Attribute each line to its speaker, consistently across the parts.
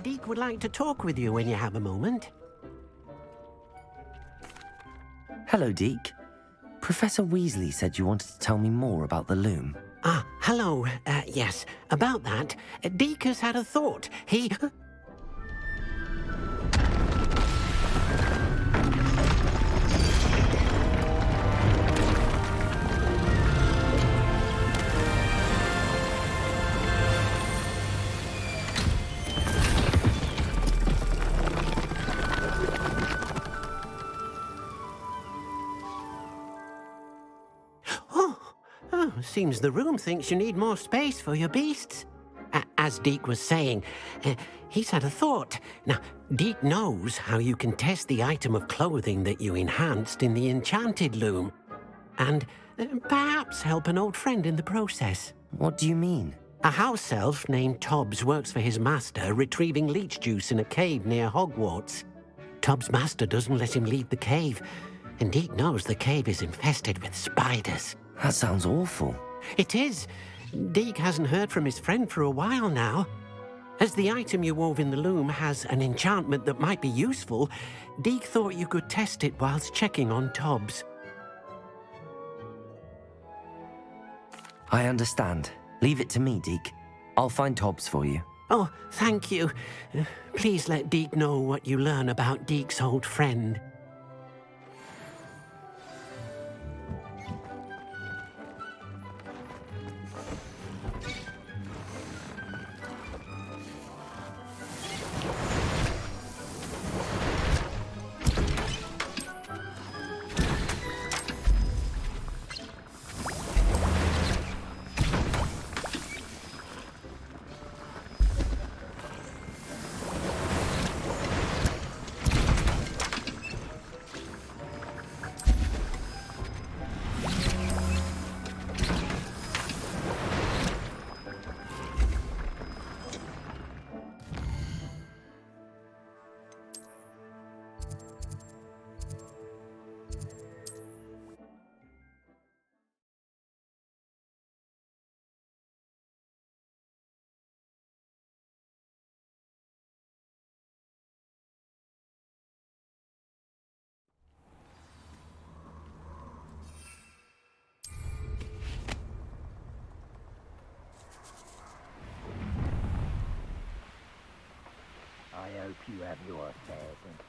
Speaker 1: Deke would like to talk with you when you have a moment.
Speaker 2: Hello, Deke. Professor Weasley said you wanted to tell me more about the loom.
Speaker 1: Ah, hello. Yes, about that. Deke has had a thought. He... Seems the room thinks you need more space for your beasts. As Deke was saying, he's had a thought. Now, Deke knows how you can test the item of clothing that you enhanced in the enchanted loom. And perhaps help an old friend in the process.
Speaker 2: What do you mean?
Speaker 1: A house elf named Tobbs works for his master, retrieving leech juice in a cave near Hogwarts. Tobbs' master doesn't let him leave the cave, and Deke knows the cave is infested with spiders.
Speaker 2: That sounds awful.
Speaker 1: It is. Deke hasn't heard from his friend for a while now. As the item you wove in the loom has an enchantment that might be useful, Deke thought you could test it whilst checking on Tobbs.
Speaker 2: I understand. Leave it to me, Deke. I'll find Tobbs for you.
Speaker 1: Oh, thank you. Please let Deke know what you learn about Deke's old friend.
Speaker 3: I hope you have your pheasant.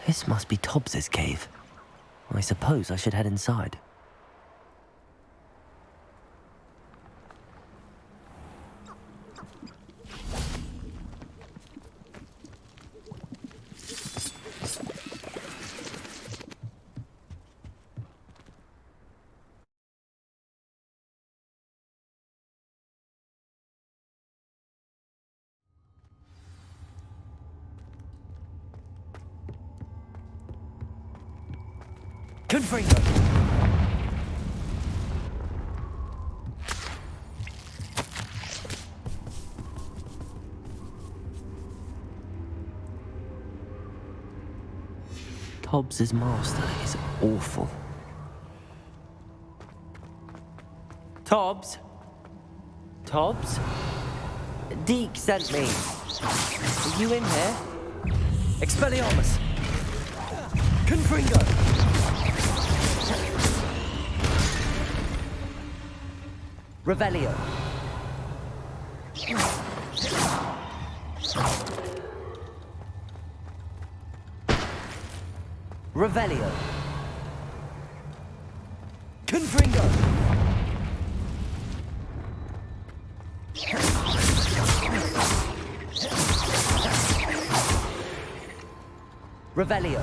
Speaker 2: This must be Tobbs's cave. I suppose I should head inside. Confringo! Tobbs's master is awful. Tobbs? Tobbs? Deke sent me. Are you in here? Expelliarmus! Confringo! Revelio. Revelio. Confringo. Revelio.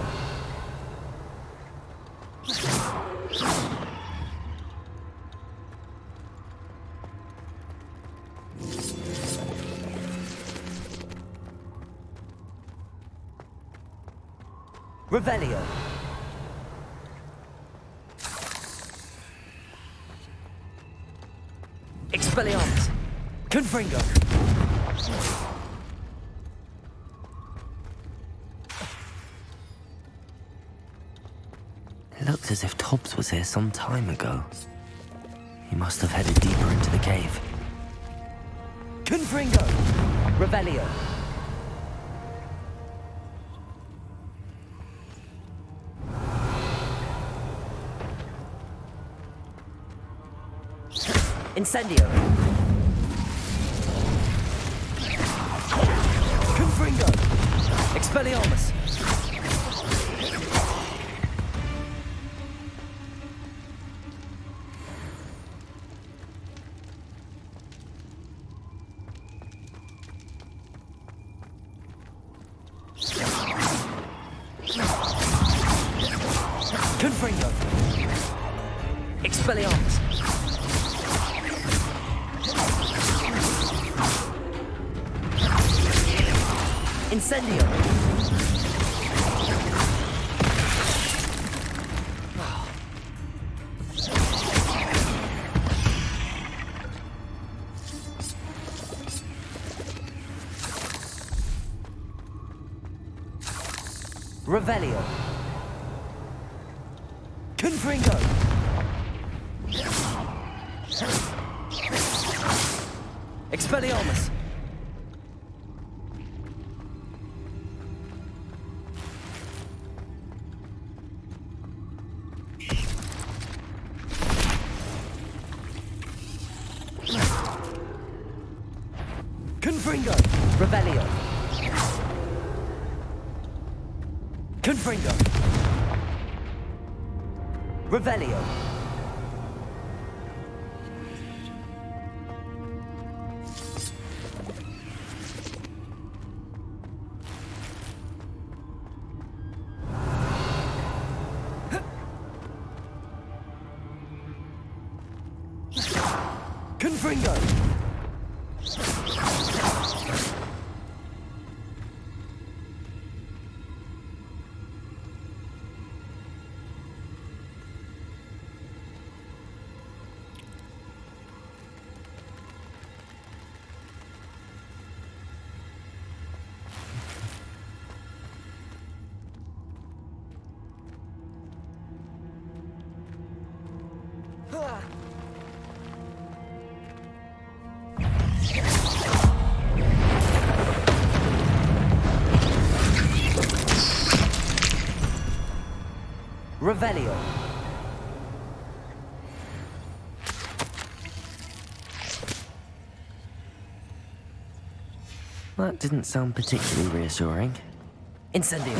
Speaker 2: Revelio. Expelliarmus. Confringo. It looks as if Tobbs was here some time ago. He must have headed deeper into the cave. Confringo. Revelio. Incendio. Confringo. Expelliarmus. Confringo. Expelliarmus. Incendio. Revelio. Confringo. Expelliarmus. Confringo. Revelio. Confringo. Revelio. Confringo. Revelio. That didn't sound particularly reassuring. Incendio.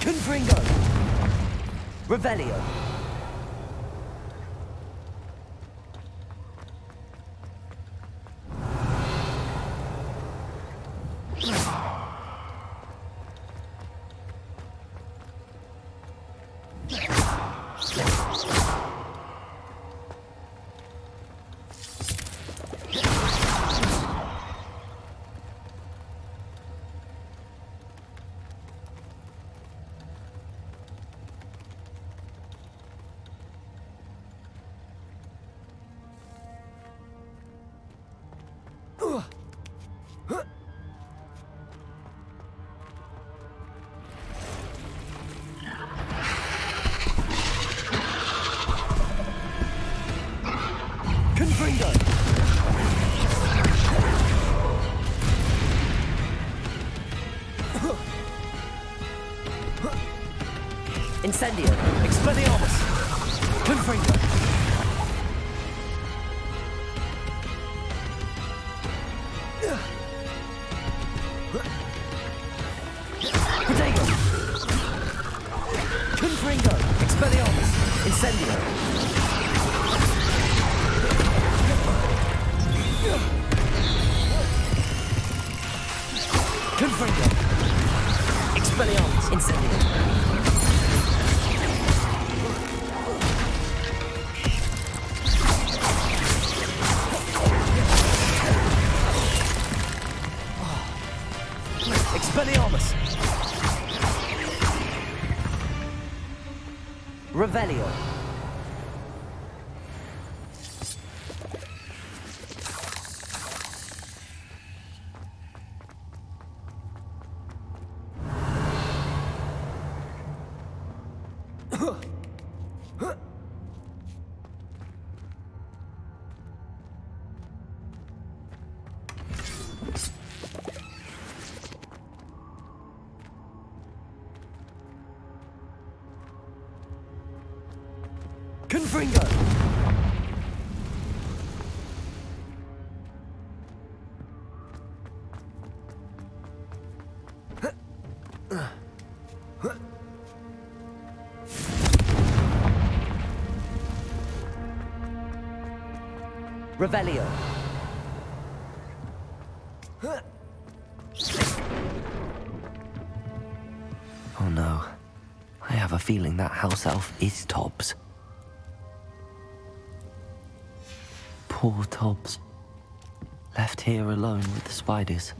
Speaker 2: Confringo. Revelio. Confringo. Incendio. Expelliarmus. Confringo. Protego. Confringo. Expelliarmus. Incendio. Confringo. Expelliarmus. Incendio. Expelliarmus. Revelio. Confringo! Revelio. Oh no. I have a feeling that house elf is Tobbs. Poor Tobbs. Left here alone with the spiders.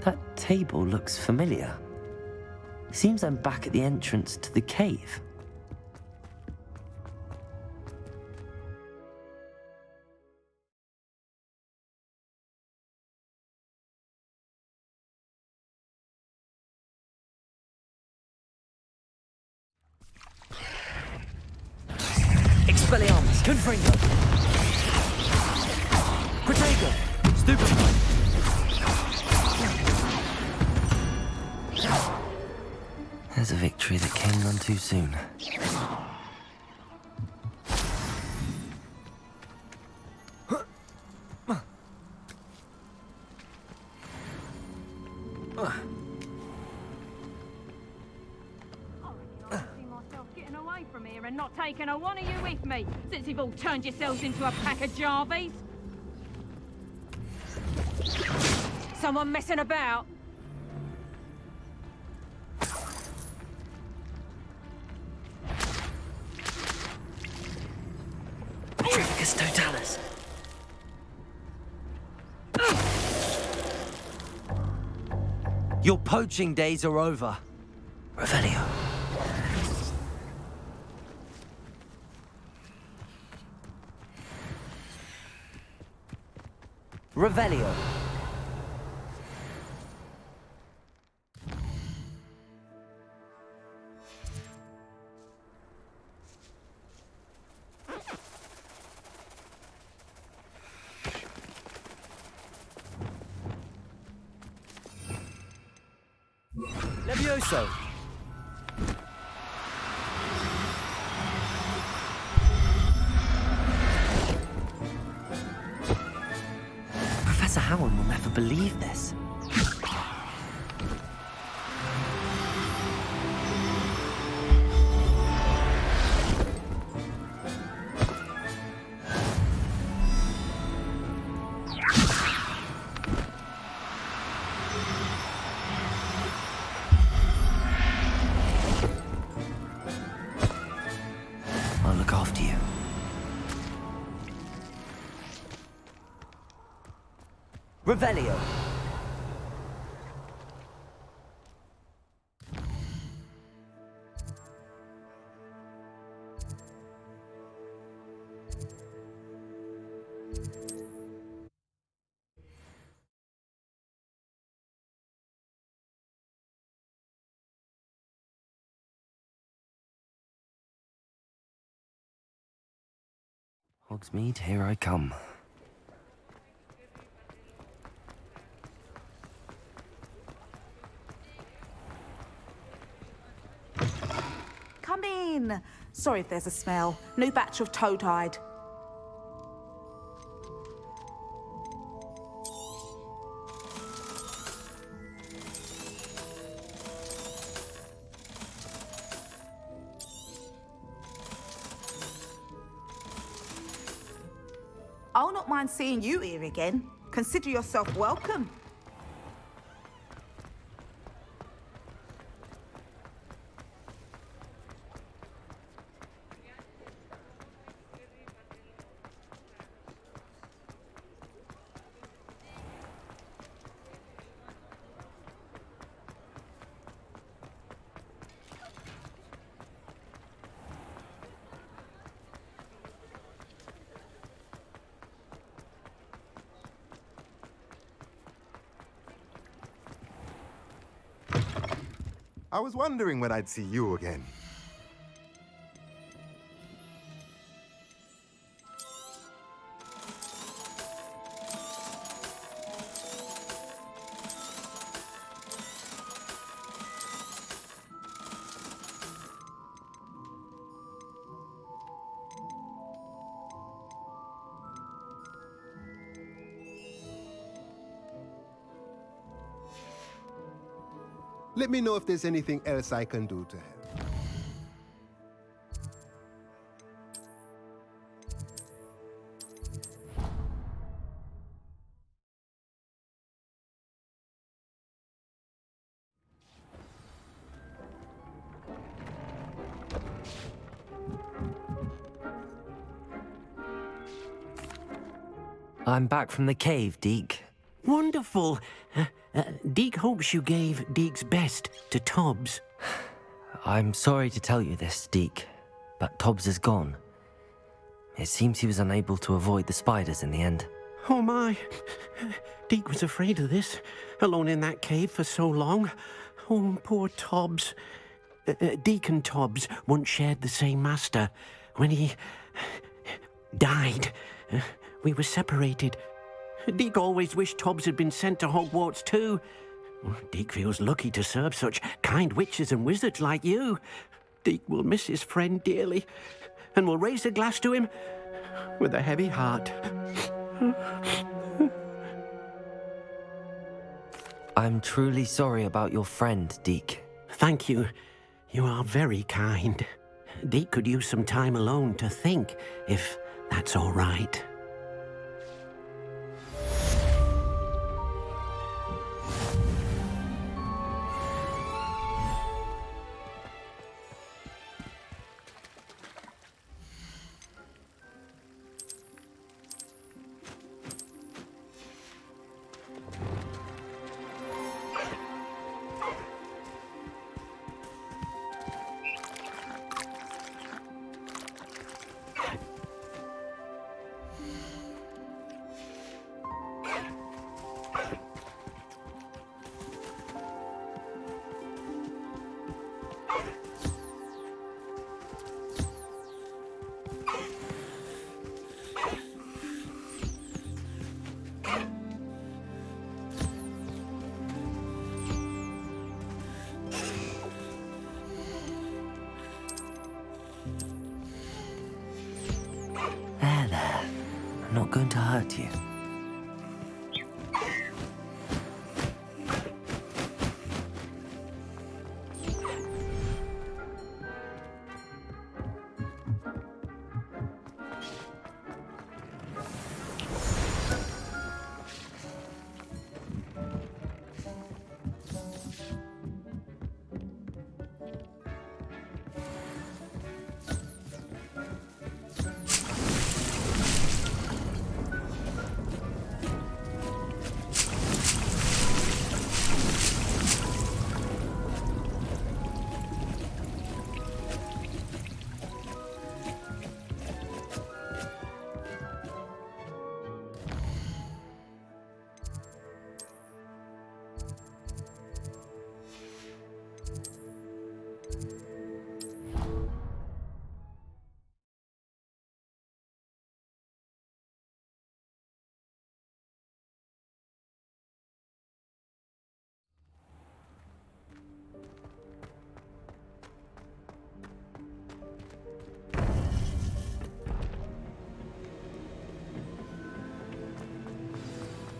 Speaker 2: That table looks familiar. Seems I'm back at the entrance to the cave. Expelliarmus! Confringo! Protego! Stupefy! There's a victory that came none too soon.
Speaker 4: And not taking a one of you with me, since you've all turned yourselves into a pack of Jarvies. Someone messing about?
Speaker 2: Tricus totalis. Your poaching days are over. Revelio. Revelio. Levioso. Professor Howard will never believe this. I'll look after you. Revelio. Hogsmeade, here I come.
Speaker 5: Come in. Sorry if there's a smell. New batch of toad-hide. I'll not mind seeing you here again. Consider yourself welcome.
Speaker 6: I was wondering when I'd see you again. Let me know if there's anything else I can do to help.
Speaker 2: I'm back from the cave, Deke.
Speaker 1: Wonderful. Deke hopes you gave Deke's best to Tobbs.
Speaker 2: I'm sorry to tell you this, Deke, but Tobbs is gone. It seems he was unable to avoid the spiders in the end.
Speaker 1: Oh my. Deke was afraid of this, alone in that cave for so long. Oh, poor Tobbs. Deke and Tobbs once shared the same master. When he died, we were separated. Deke always wished Tobbs had been sent to Hogwarts too. Deke feels lucky to serve such kind witches and wizards like you. Deke will miss his friend dearly, and will raise a glass to him with a heavy heart.
Speaker 2: I'm truly sorry about your friend, Deke.
Speaker 1: Thank you. You are very kind. Deke could use some time alone to think, if that's all right.
Speaker 2: There. I'm not going to hurt you.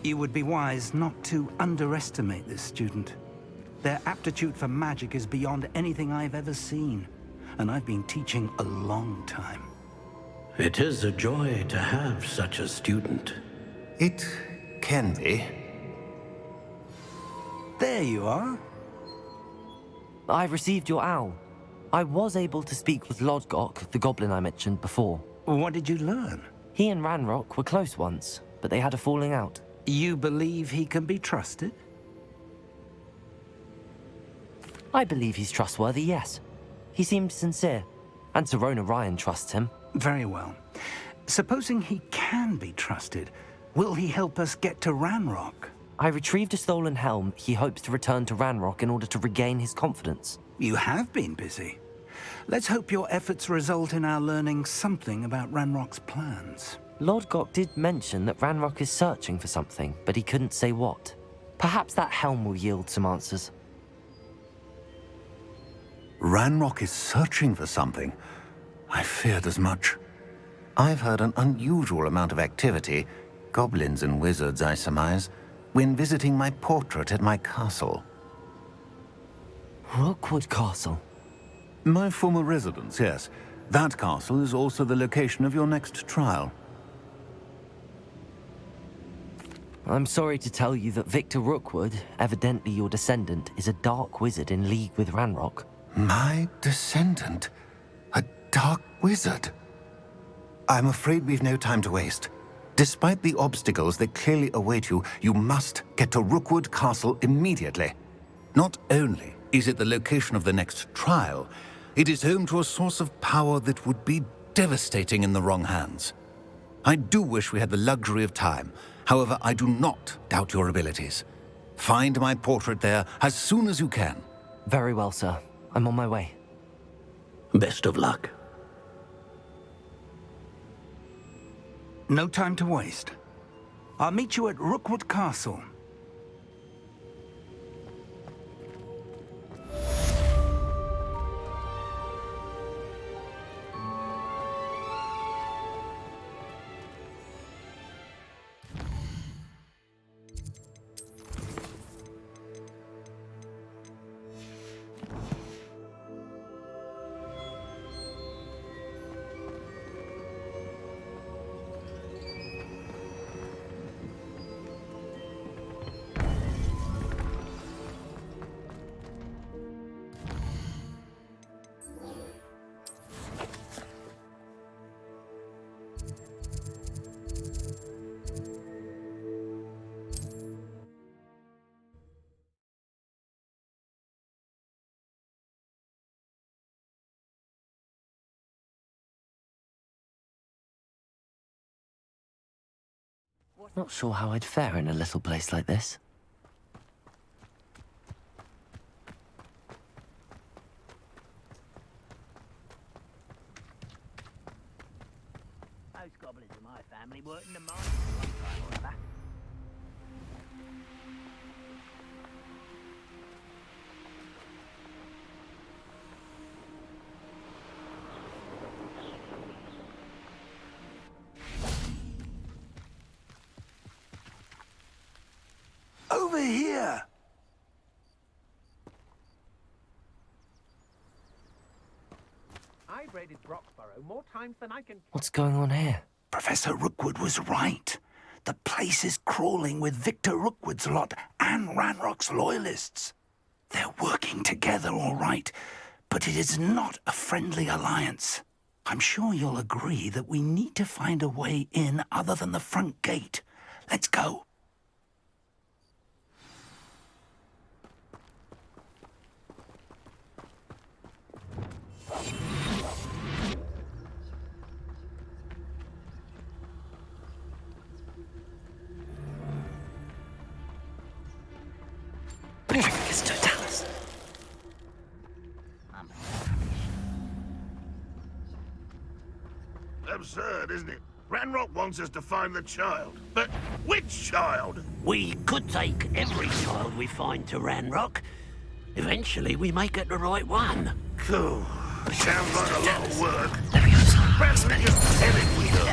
Speaker 7: You would be wise not to underestimate this student. Their aptitude for magic is beyond anything I've ever seen, and I've been teaching a long time.
Speaker 1: It is a joy to have such a student.
Speaker 8: It can be.
Speaker 7: There you are.
Speaker 2: I've received your owl. I was able to speak with Lodgok, the goblin I mentioned before.
Speaker 7: What did you learn?
Speaker 2: He and Ranrock were close once, but they had a falling out.
Speaker 7: You believe he can be trusted?
Speaker 2: I believe he's trustworthy, yes. He seemed sincere, and Serona Ryan trusts him.
Speaker 7: Very well. Supposing he can be trusted, will he help us get to Ranrock?
Speaker 2: I retrieved a stolen helm. He hopes to return to Ranrock in order to regain his confidence.
Speaker 7: You have been busy. Let's hope your efforts result in our learning something about Ranrock's plans.
Speaker 2: Lodgok did mention that Ranrock is searching for something, but he couldn't say what. Perhaps that helm will yield some answers.
Speaker 8: Ranrock is searching for something. I feared as much. I've heard an unusual amount of activity, goblins and wizards, I surmise, when visiting my portrait at my castle.
Speaker 2: Rookwood Castle?
Speaker 8: My former residence, yes. That castle is also the location of your next trial.
Speaker 2: I'm sorry to tell you that Victor Rookwood, evidently your descendant, is a dark wizard in league with Ranrock.
Speaker 8: My descendant? A dark wizard? I'm afraid we've no time to waste. Despite the obstacles that clearly await you, you must get to Rookwood Castle immediately. Not only is it the location of the next trial, it is home to a source of power that would be devastating in the wrong hands. I do wish we had the luxury of time. However, I do not doubt your abilities. Find my portrait there as soon as you can.
Speaker 2: Very well, sir. I'm on my way.
Speaker 1: Best of luck.
Speaker 7: No time to waste. I'll meet you at Rookwood Castle.
Speaker 2: Not sure how I'd fare in a little place like this.
Speaker 3: Most goblins in my family worked in the mines at one time or other.
Speaker 7: Over here!
Speaker 9: I've raided Broxborough more times than I can...
Speaker 2: What's going on here?
Speaker 7: Professor Rookwood was right. The place is crawling with Victor Rookwood's lot and Ranrock's loyalists. They're working together, all right, but it is not a friendly alliance. I'm sure you'll agree that we need to find a way in other than the front gate. Let's go.
Speaker 10: Absurd, isn't it? Ranrock wants us to find the child. But which child?
Speaker 1: We could take every child we find to Ranrock. Eventually, we may get the right one.
Speaker 10: Cool. Sounds like a lot of work.
Speaker 1: Perhaps just tell it we do.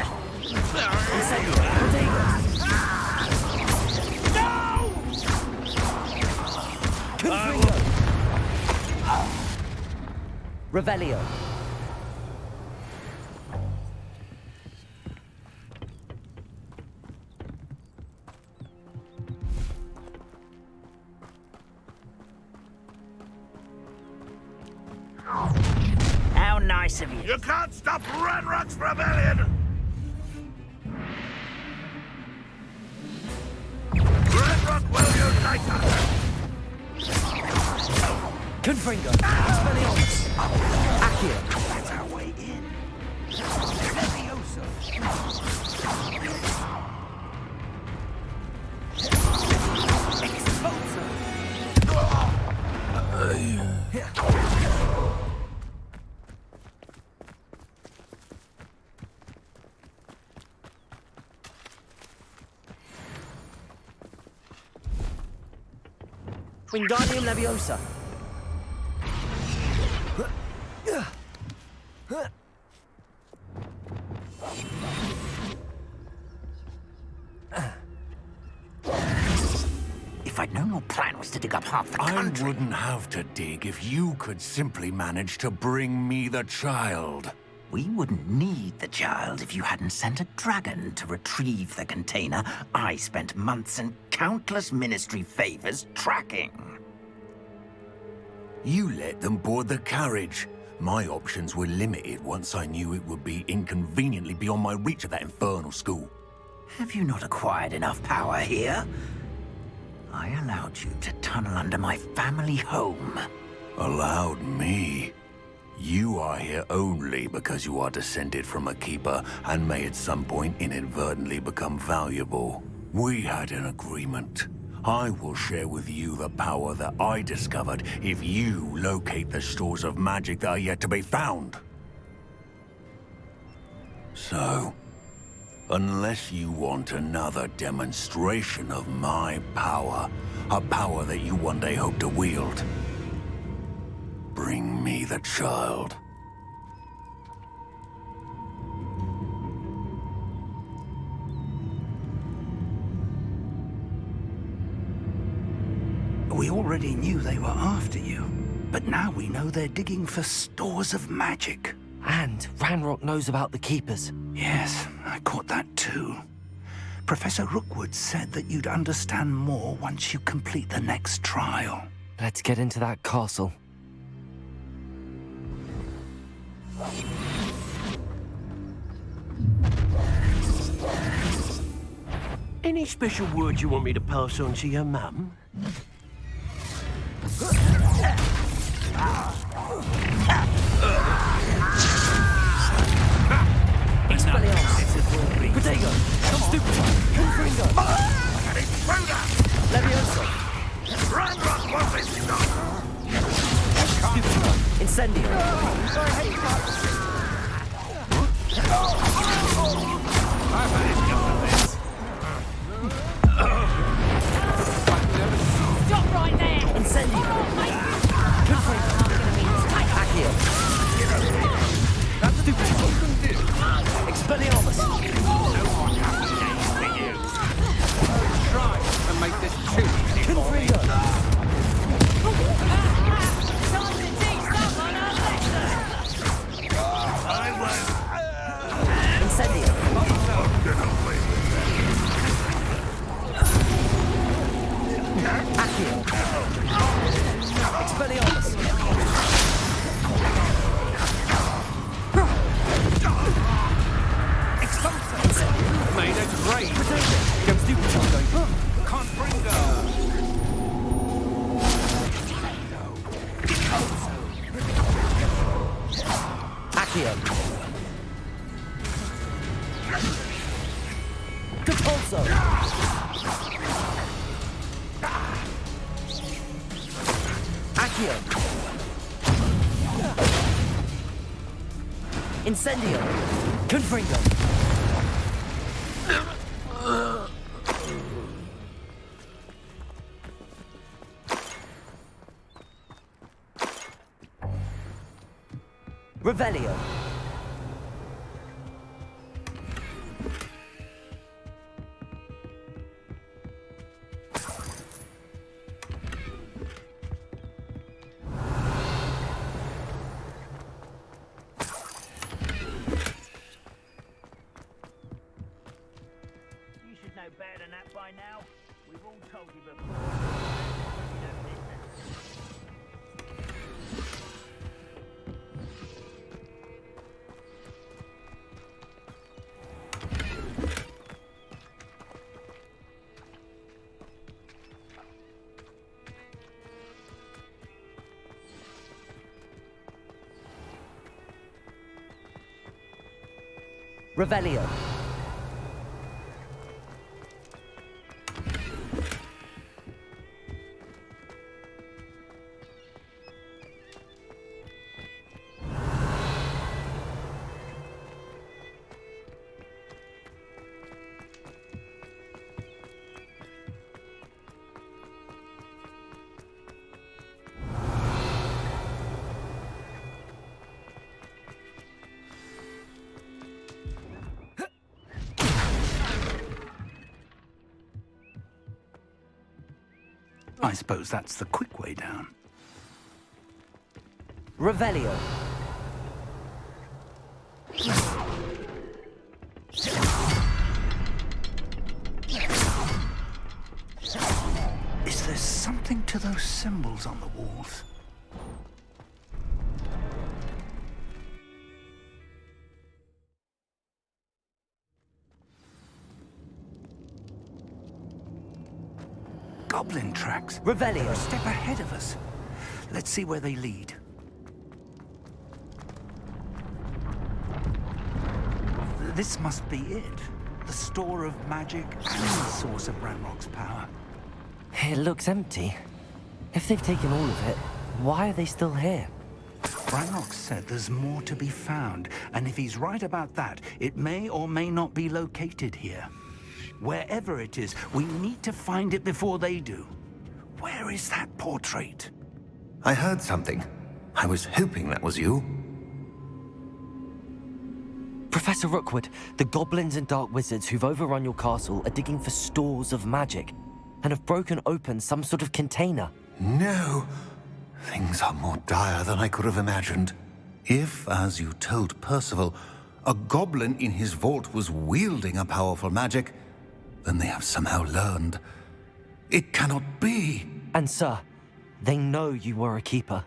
Speaker 2: Revelio.
Speaker 3: How nice of you.
Speaker 10: You can't stop Ranrock's rebellion! Ranrock will unite us!
Speaker 2: Confringo. Expelliarmus. Accio.
Speaker 7: That's our way in. Levioso.
Speaker 2: Wingardium Leviosa.
Speaker 7: If I'd known your plan was to dig up half the
Speaker 8: I
Speaker 7: country...
Speaker 8: wouldn't have to dig if you could simply manage to bring me the child.
Speaker 7: We wouldn't need the child if you hadn't sent a dragon to retrieve the container I spent months and countless ministry favors tracking.
Speaker 8: You let them board the carriage. My options were limited once I knew it would be inconveniently beyond my reach at that infernal school.
Speaker 7: Have you not acquired enough power here? I allowed you to tunnel under my family home.
Speaker 8: Allowed me? You are here only because you are descended from a keeper and may at some point inadvertently become valuable. We had an agreement. I will share with you the power that I discovered if you locate the stores of magic that are yet to be found. So, unless you want another demonstration of my power, a power that you one day hope to wield, bring me the child.
Speaker 7: We already knew they were after you, but now we know they're digging for stores of magic.
Speaker 2: And Ranrock knows about the Keepers.
Speaker 7: Yes, I caught that too. Professor Rookwood said that you'd understand more once you complete the next trial.
Speaker 2: Let's get into that castle.
Speaker 9: Any special words you want me to pass on to your mum?
Speaker 2: Expelliarmus. Protego. Stupid. Confringo. Leviosa.
Speaker 10: Ranrock won't be stopped!
Speaker 2: Stupid. Incendio.
Speaker 9: I've had enough of this.
Speaker 4: Stop right there!
Speaker 2: Incendio. Confringo. Accio.
Speaker 9: That's stupid. What can do?
Speaker 2: Expelliarmus.
Speaker 9: No one has a name for you. Try and make this too easy for me.
Speaker 2: Confringo.
Speaker 4: Time to teach someone a lesson!
Speaker 10: I won't.
Speaker 2: Incendio. Accio. Expelliarmus.
Speaker 9: Made a great. Go stupid. Confringo.
Speaker 2: Accio. Compulso. Accio. Incendio. Confringo. Revelio.
Speaker 3: by now. We've all told you before. You don't listen.
Speaker 2: Revelio.
Speaker 7: I suppose that's the quick way down.
Speaker 2: Revelio.
Speaker 7: Is there something to those symbols on the walls? Goblin tracks.
Speaker 2: Revelio.
Speaker 7: They're a step ahead of us. Let's see where they lead. This must be it. The store of magic and the source of Ranrock's power.
Speaker 2: It looks empty. If they've taken all of it, why are they still here?
Speaker 7: Ranrock said there's more to be found, and if he's right about that, it may or may not be located here. Wherever it is, we need to find it before they do. Where is that portrait?
Speaker 8: I heard something. I was hoping that was you.
Speaker 2: Professor Rookwood, the goblins and dark wizards who've overrun your castle are digging for stores of magic and have broken open some sort of container.
Speaker 8: No. Things are more dire than I could have imagined. If, as you told Percival, a goblin in his vault was wielding a powerful magic, then they have somehow learned. It cannot be.
Speaker 2: And sir, they know you were a keeper.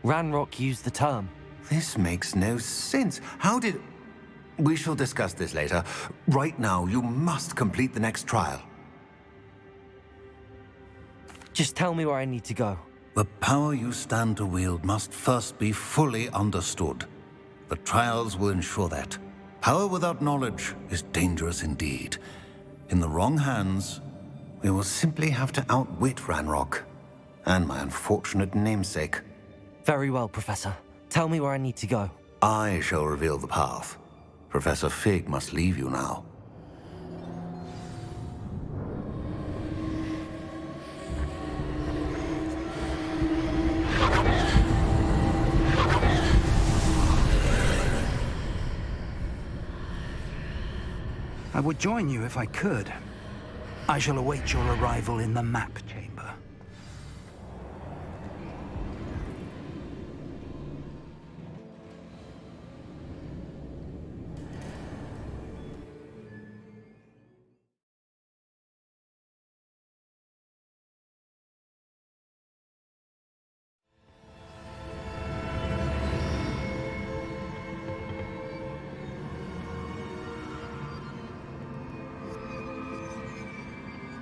Speaker 2: Ranrock used the term.
Speaker 8: This makes no sense. How did... We shall discuss this later. Right now, you must complete the next trial.
Speaker 2: Just tell me where I need to go.
Speaker 8: The power you stand to wield must first be fully understood. The trials will ensure that. Power without knowledge is dangerous indeed. In the wrong hands, we will simply have to outwit Ranrock and my unfortunate namesake.
Speaker 2: Very well, Professor. Tell me where I need to go.
Speaker 8: I shall reveal the path. Professor Fig must leave you now.
Speaker 7: I would join you if I could. I shall await your arrival in the map chamber.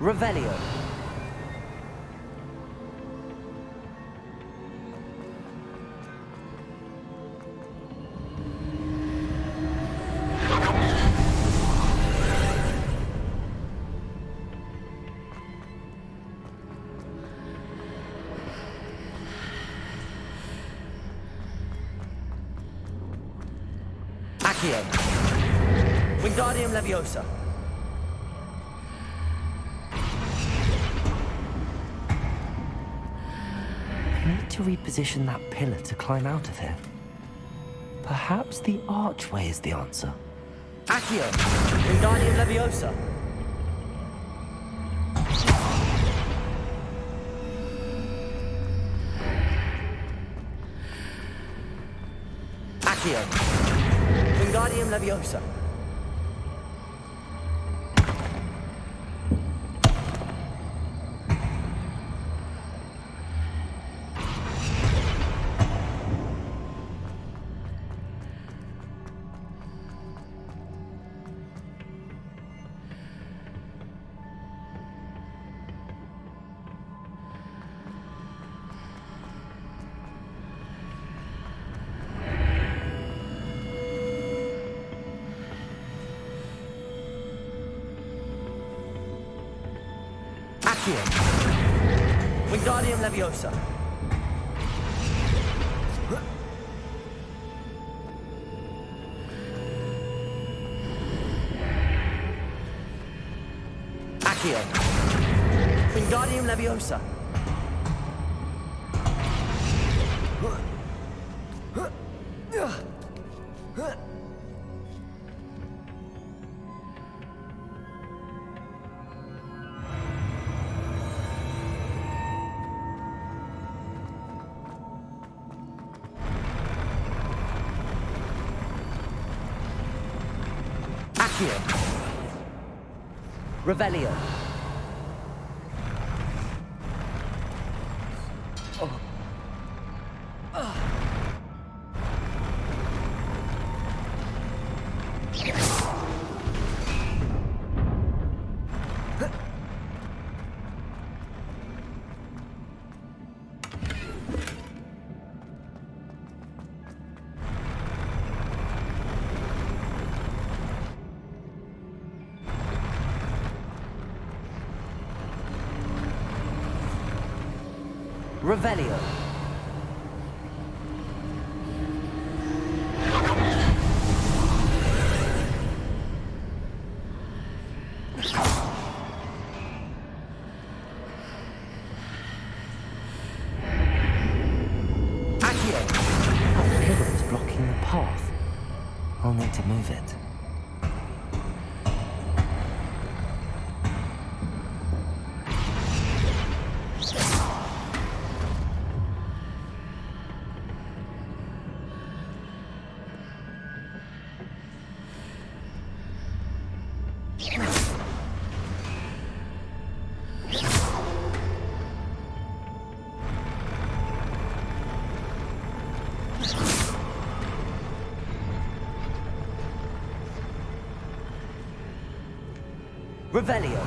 Speaker 2: Revelio. Accio. Wingardium Leviosa. I need to reposition that pillar to climb out of here. Perhaps the archway is the answer. Accio! Wingardium Leviosa! Accio! Wingardium Leviosa! Accio. Wingardium Leviosa. Accio. Wingardium Leviosa. Accio. Revelio. Revelio. Accio. That pillar is blocking the path. I'll need to move it. Revelio.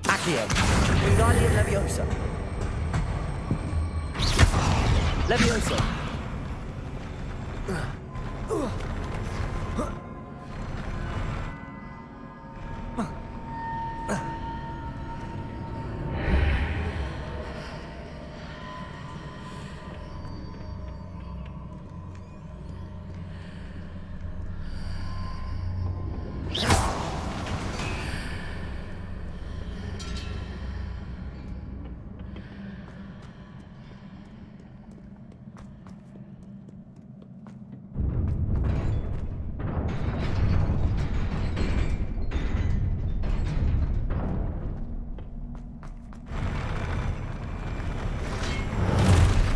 Speaker 2: Accio. Wingardium Leviosa. Leviosa.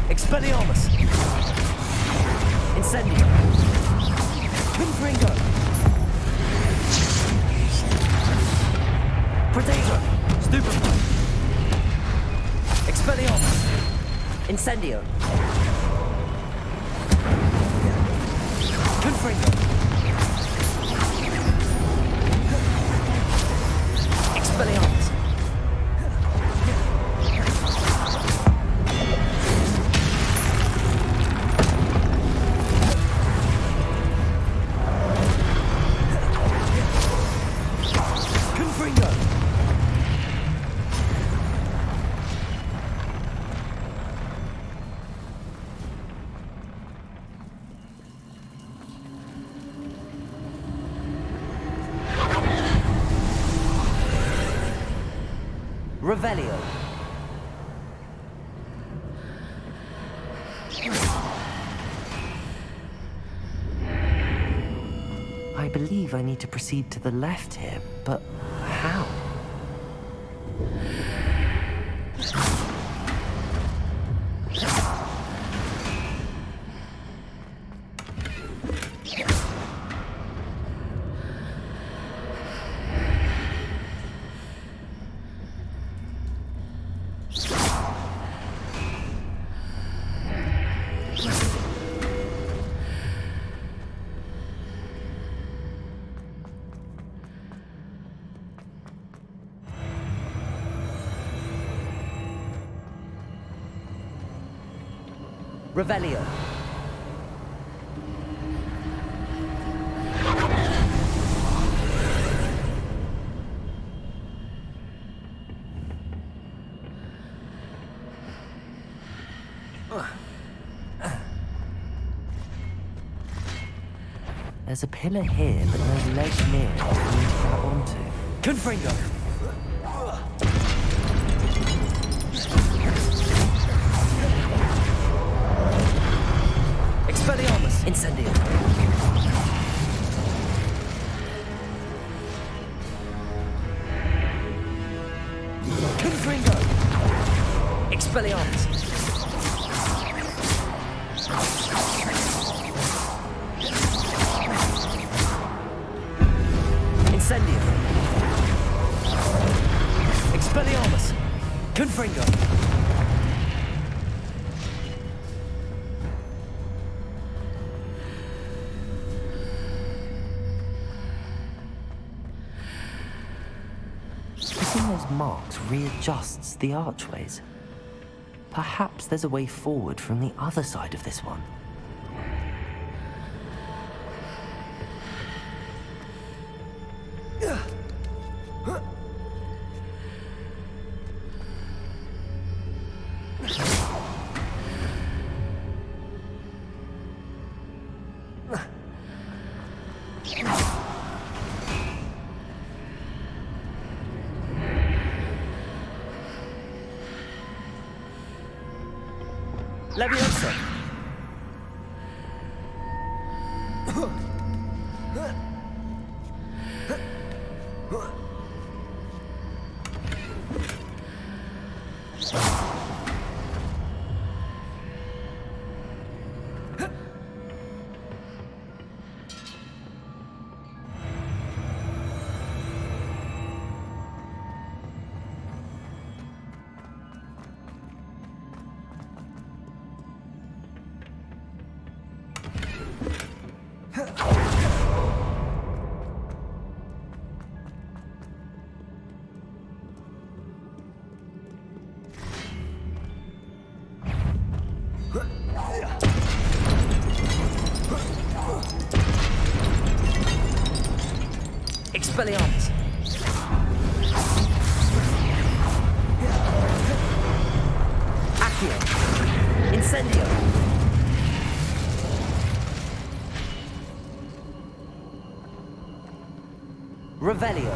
Speaker 2: Expelliarmus. Incendio. Confringo. Predator. Stupefy. Expelliarmus. Incendio. Confringo. Expelliarmus. Revelio. I believe I need to proceed to the left here, but how? Revelio. There's a pillar here, but no leg near it for me to grab onto. Confringo! Expelliarmus! Incendio! Confringo! Expelliarmus! Incendio! Expelliarmus! Confringo! Hitting those marks readjusts the archways. Perhaps there's a way forward from the other side of this one. Leviosa! Expelliarmus! Accio! Incendio! Revelio!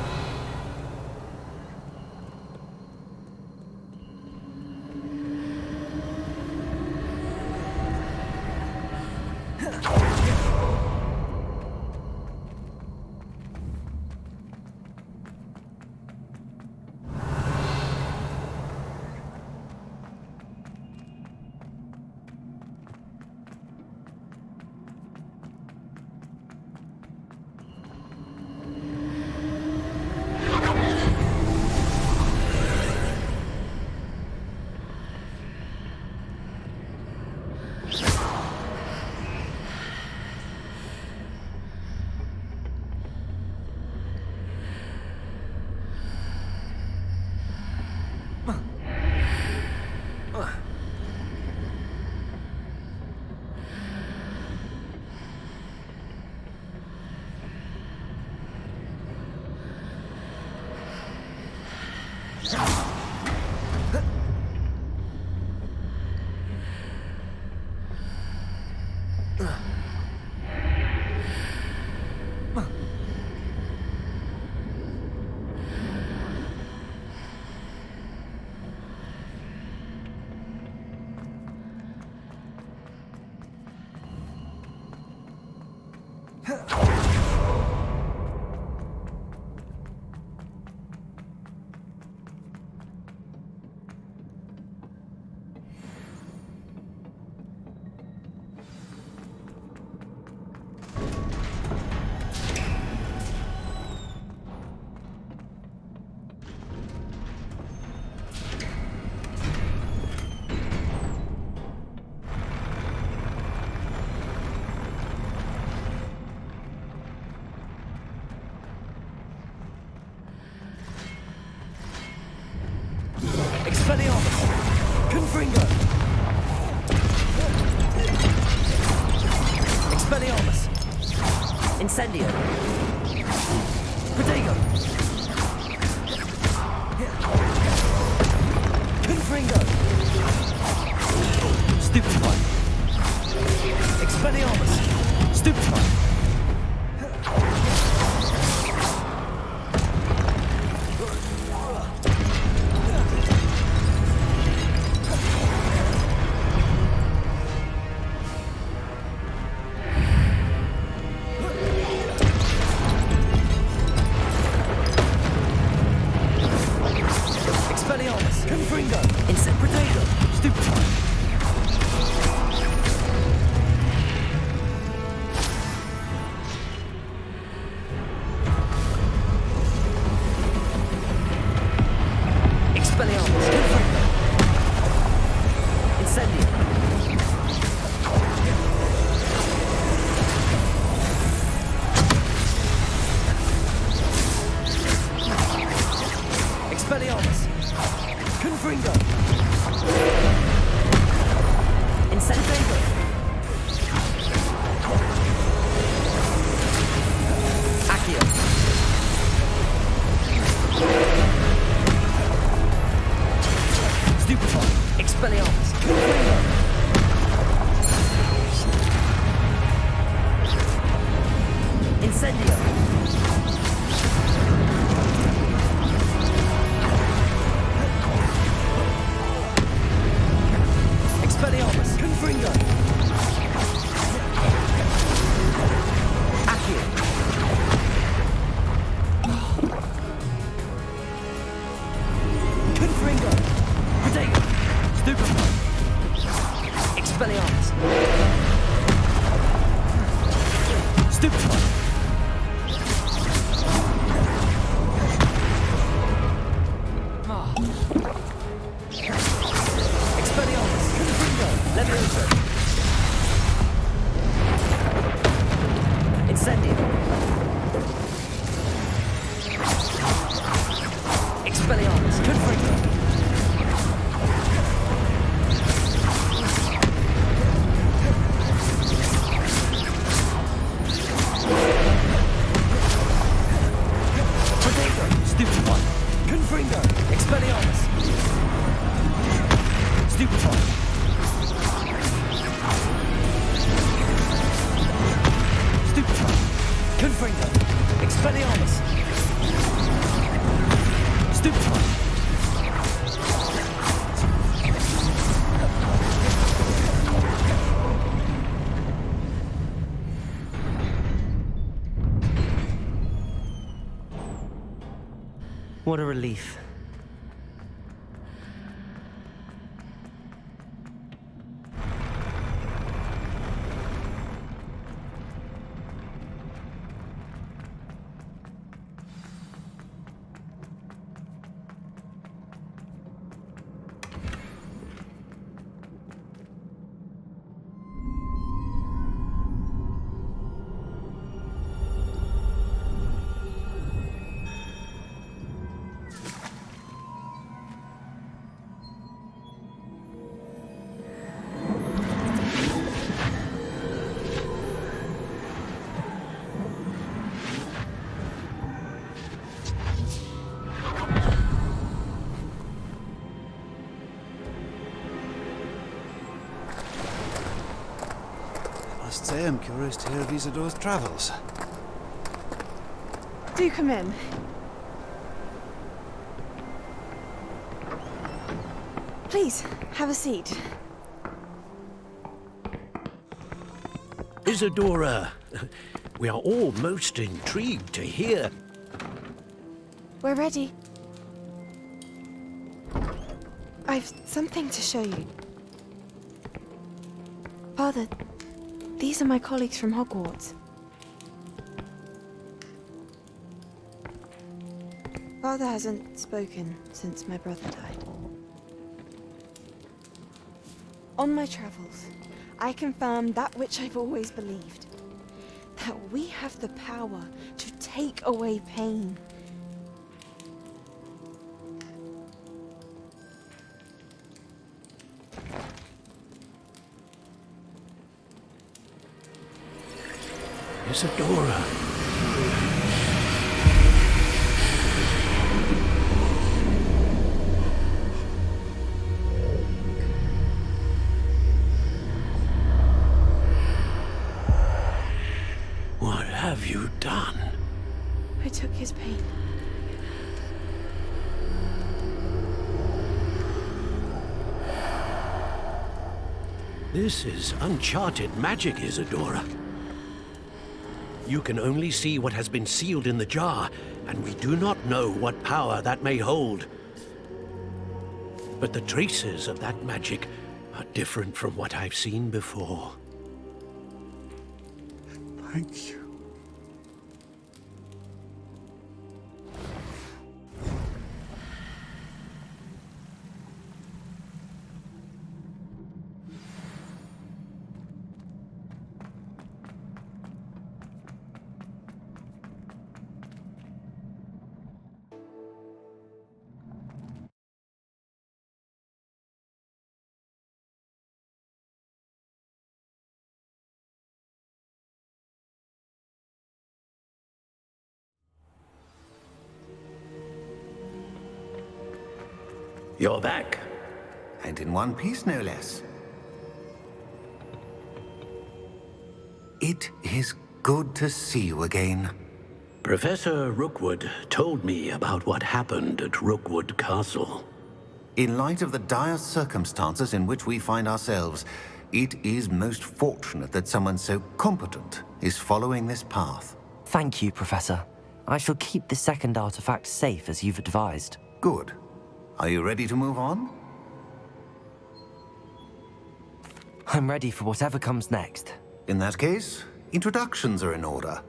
Speaker 2: Expelliarmus! Confringo! Expelliarmus! Incendio! Protego! Confringo! Stupefy! Expelliarmus! Stupefy! Stupid one. Expelliarmus, Confringo, Leviosa. Incendio. Expelliarmus, Confringo. Stupid one. Confringo. Expelliarmus. Stupid one. Stupid one. Confringo. Expelliarmus. Stupid one. What a relief.
Speaker 11: I must say I'm curious to hear of Isadore's travels.
Speaker 12: Do come in. Please, have a seat.
Speaker 1: Isadora, we are all most intrigued to hear.
Speaker 12: We're ready. I've something to show you. Father, these are my colleagues from Hogwarts. Father hasn't spoken since my brother died. On my travels, I confirmed that which I've always believed. That we have the power to take away pain.
Speaker 1: Isadora. What have you done?
Speaker 12: I took his pain.
Speaker 1: This is uncharted magic, Isadora. You can only see what has been sealed in the jar, and we do not know what power that may hold. But the traces of that magic are different from what I've seen before.
Speaker 11: Thank you.
Speaker 8: You're back. And in one piece, no less. It is good to see you again.
Speaker 1: Professor Rookwood told me about what happened at Rookwood Castle.
Speaker 8: In light of the dire circumstances in which we find ourselves, it is most fortunate that someone so competent is following this path.
Speaker 2: Thank you, Professor. I shall keep the second artifact safe as you've advised.
Speaker 8: Good. Are you ready to move on?
Speaker 2: I'm ready for whatever comes next.
Speaker 8: In that case, introductions are in order.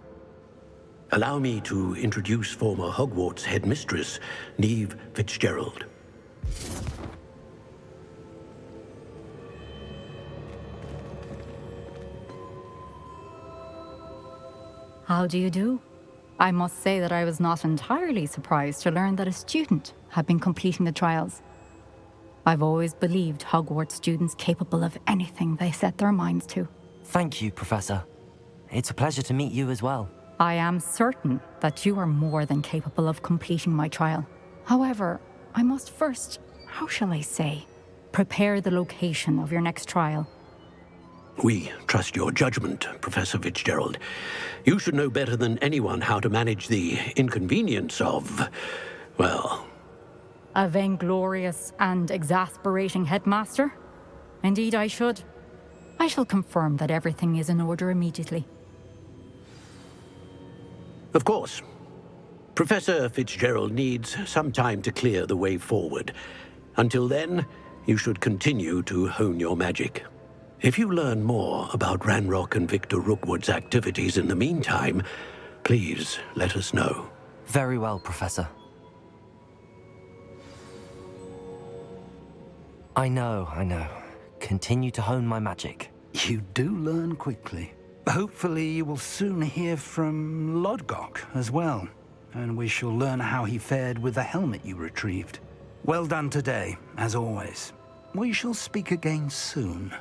Speaker 1: Allow me to introduce former Hogwarts headmistress, Neve Fitzgerald.
Speaker 13: How do you do? I must say that I was not entirely surprised to learn that a student had been completing the trials. I've always believed Hogwarts students capable of anything they set their minds to.
Speaker 2: Thank you, Professor. It's a pleasure to meet you as well.
Speaker 13: I am certain that you are more than capable of completing my trial. However, I must first, how shall I say, prepare the location of your next trial.
Speaker 1: We trust your judgment, Professor Fitzgerald. You should know better than anyone how to manage the inconvenience of, well...
Speaker 13: A vainglorious and exasperating headmaster? Indeed I should. I shall confirm that everything is in order immediately.
Speaker 1: Of course. Professor Fitzgerald needs some time to clear the way forward. Until then, you should continue to hone your magic. If you learn more about Ranrock and Victor Rookwood's activities in the meantime, please let us know.
Speaker 2: Very well, Professor. I know. Continue to hone my magic.
Speaker 7: You do learn quickly. Hopefully you will soon hear from Lodgok as well, and we shall learn how he fared with the helmet you retrieved. Well done today, as always. We shall speak again soon.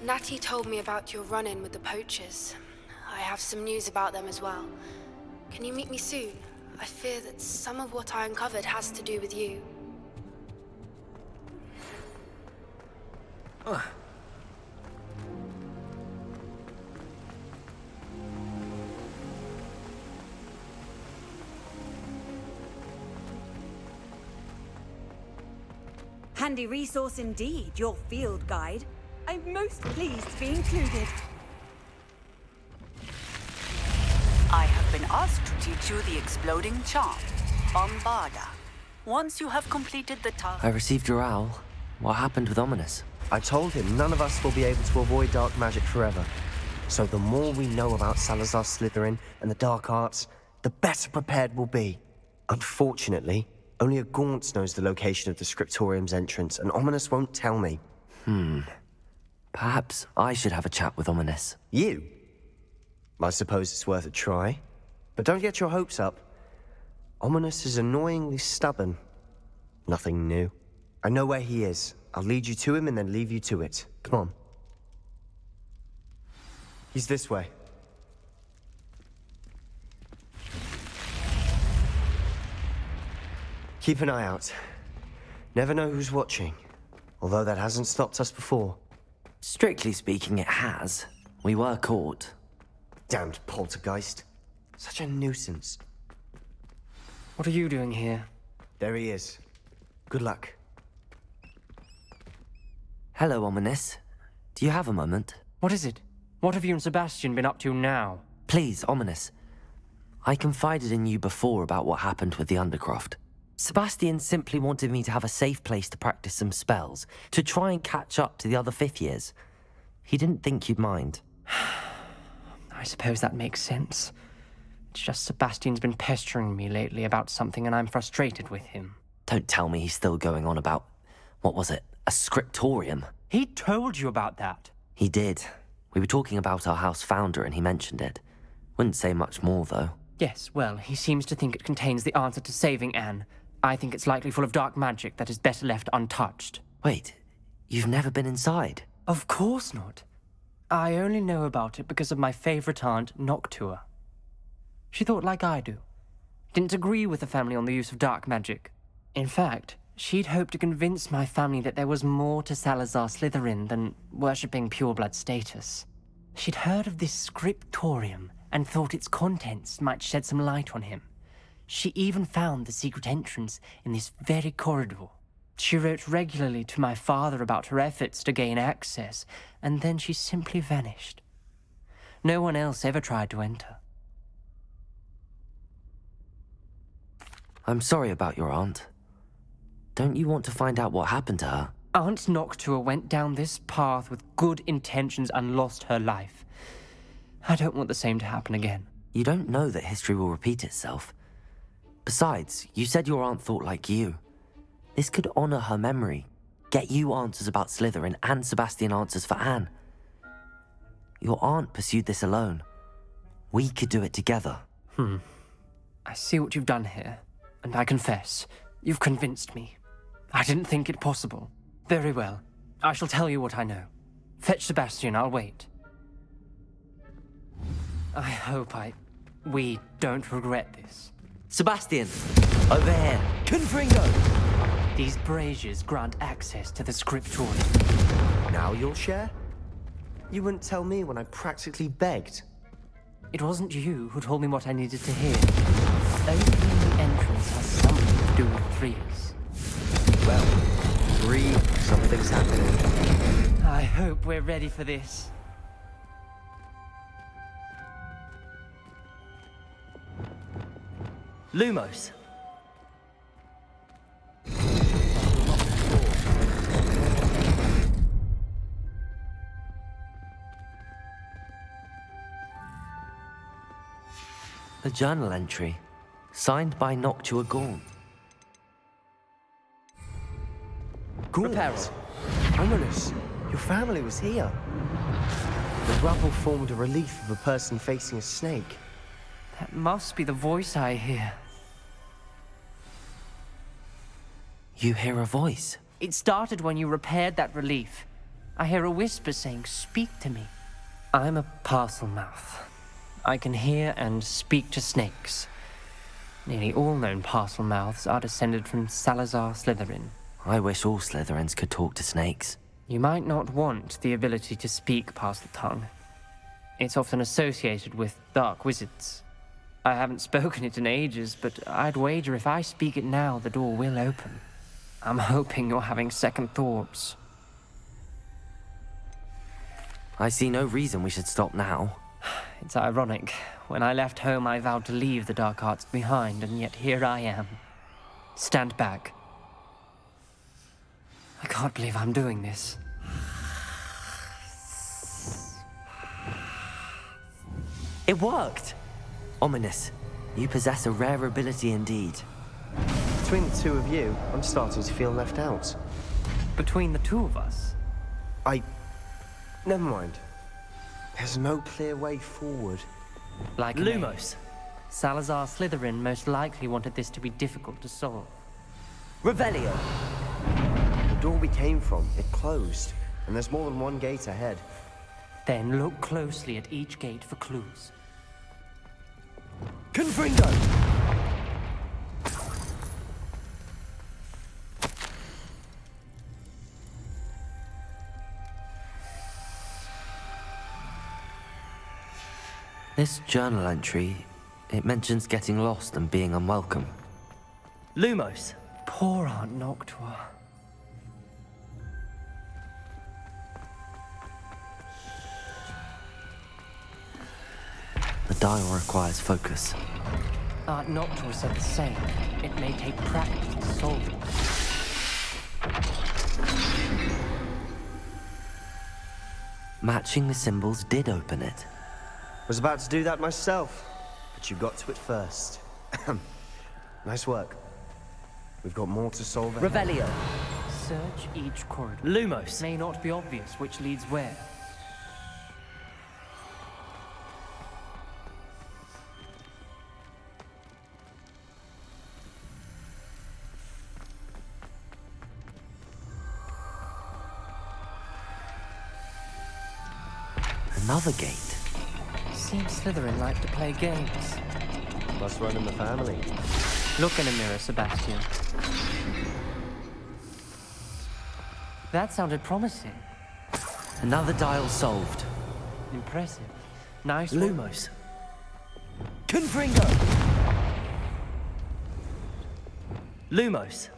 Speaker 14: Natty told me about your run-in with the poachers. I have some news about them as well. Can you meet me soon? I fear that some of what I uncovered has to do with you.
Speaker 15: Handy resource indeed, your field guide. I'm most pleased to be included. I have been asked to teach you the exploding charm, Bombarda. Once you have completed the task...
Speaker 2: I received your owl. What happened with Ominous?
Speaker 16: I told him none of us will be able to avoid dark magic forever. So the more we know about Salazar Slytherin and the dark arts, the better prepared we'll be. Unfortunately, only a Gaunt knows the location of the Scriptorium's entrance, and Ominous won't tell me.
Speaker 2: Perhaps I should have a chat with Ominous.
Speaker 16: You? I suppose it's worth a try. But don't get your hopes up. Ominous is annoyingly stubborn. Nothing new. I know where he is. I'll lead you to him and then leave you to it. Come on. He's this way. Keep an eye out. Never know who's watching. Although that hasn't stopped us before.
Speaker 2: Strictly speaking, it has. We were caught.
Speaker 16: Damned poltergeist. Such a nuisance.
Speaker 17: What are you doing here?
Speaker 16: There he is. Good luck.
Speaker 2: Hello, Ominous. Do you have a moment?
Speaker 17: What is it? What have you and Sebastian been up to now?
Speaker 2: Please, Ominous. I confided in you before about what happened with the Undercroft. Sebastian simply wanted me to have a safe place to practice some spells, to try and catch up to the other fifth years. He didn't think you'd mind.
Speaker 17: I suppose that makes sense. It's just Sebastian's been pestering me lately about something and I'm frustrated with him.
Speaker 2: Don't tell me he's still going on about, what was it, a scriptorium?
Speaker 17: He told you about that.
Speaker 2: He did. We were talking about our house founder and he mentioned it. Wouldn't say much more, though.
Speaker 17: Yes, well, he seems to think it contains the answer to saving Anne. I think it's likely full of dark magic that is better left untouched.
Speaker 2: Wait, you've never been inside?
Speaker 17: Of course not. I only know about it because of my favorite aunt, Noctua. She thought like I do. Didn't agree with the family on the use of dark magic. In fact, she'd hoped to convince my family that there was more to Salazar Slytherin than worshipping pureblood status. She'd heard of this scriptorium and thought its contents might shed some light on him. She even found the secret entrance in this very corridor. She wrote regularly to my father about her efforts to gain access, and then she simply vanished. No one else ever tried to enter.
Speaker 2: I'm sorry about your aunt. Don't you want to find out what happened to her?
Speaker 17: Aunt Noctua went down this path with good intentions and lost her life. I don't want the same to happen again.
Speaker 2: You don't know that history will repeat itself. Besides, you said your aunt thought like you. This could honor her memory, get you answers about Slytherin and Sebastian answers for Anne. Your aunt pursued this alone. We could do it together.
Speaker 17: I see what you've done here, and I confess, you've convinced me. I didn't think it possible. Very well. I shall tell you what I know. Fetch Sebastian, I'll wait. I hope we don't regret this.
Speaker 2: Sebastian! Over here! Confringo!
Speaker 17: These braziers grant access to the scriptorium.
Speaker 16: Now you'll share? You wouldn't tell me when I practically begged.
Speaker 17: It wasn't you who told me what I needed to hear. Opening the entrance has something to do with threes.
Speaker 16: Well, something's happening.
Speaker 17: I hope we're ready for this.
Speaker 2: Lumos! A journal entry, signed by Noctua Gaunt.
Speaker 16: Gaunt? Ominous. Your family was here. The rubble formed a relief of a person facing a snake.
Speaker 17: That must be the voice I hear.
Speaker 2: You hear a voice?
Speaker 17: It started when you repaired that relief. I hear a whisper saying, "Speak to me." I'm a parcel mouth. I can hear and speak to snakes. Nearly all known parcel mouths are descended from Salazar Slytherin.
Speaker 2: I wish all Slytherins could talk to snakes.
Speaker 17: You might not want the ability to speak parcel tongue. It's often associated with dark wizards. I haven't spoken it in ages, but I'd wager if I speak it now, the door will open. I'm hoping you're having second thoughts.
Speaker 2: I see no reason we should stop now.
Speaker 17: It's ironic. When I left home, I vowed to leave the dark arts behind, and yet here I am. Stand back. I can't believe I'm doing this.
Speaker 2: It worked! Ominous. You possess a rare ability indeed.
Speaker 16: Between the two of you, I'm starting to feel left out.
Speaker 17: Between the two of us?
Speaker 16: Never mind. There's no clear way forward.
Speaker 17: Like
Speaker 2: Lumos.
Speaker 17: Salazar Slytherin most likely wanted this to be difficult to solve.
Speaker 2: Revelio.
Speaker 16: The door we came from, it closed, and there's more than one gate ahead.
Speaker 17: Then look closely at each gate for clues.
Speaker 2: Confringo! This journal entry, it mentions getting lost and being unwelcome. Lumos.
Speaker 17: Poor Aunt Noctua.
Speaker 2: The dial requires focus.
Speaker 17: Aunt Noctua said the same. It may take practice to solve it.
Speaker 2: Matching the symbols did open it.
Speaker 16: Was about to do that myself. But you got to it first. Nice work. We've got more to solve ahead.
Speaker 17: Revelio. Search each corridor.
Speaker 2: Lumos.
Speaker 17: May not be obvious which leads where.
Speaker 2: Another gate.
Speaker 17: Seems Slytherin like to play games.
Speaker 16: Must run in the family.
Speaker 17: Look in a mirror, Sebastian. That sounded promising.
Speaker 2: Another dial solved.
Speaker 17: Impressive. Nice
Speaker 2: Lumos. Confringo! Lumos.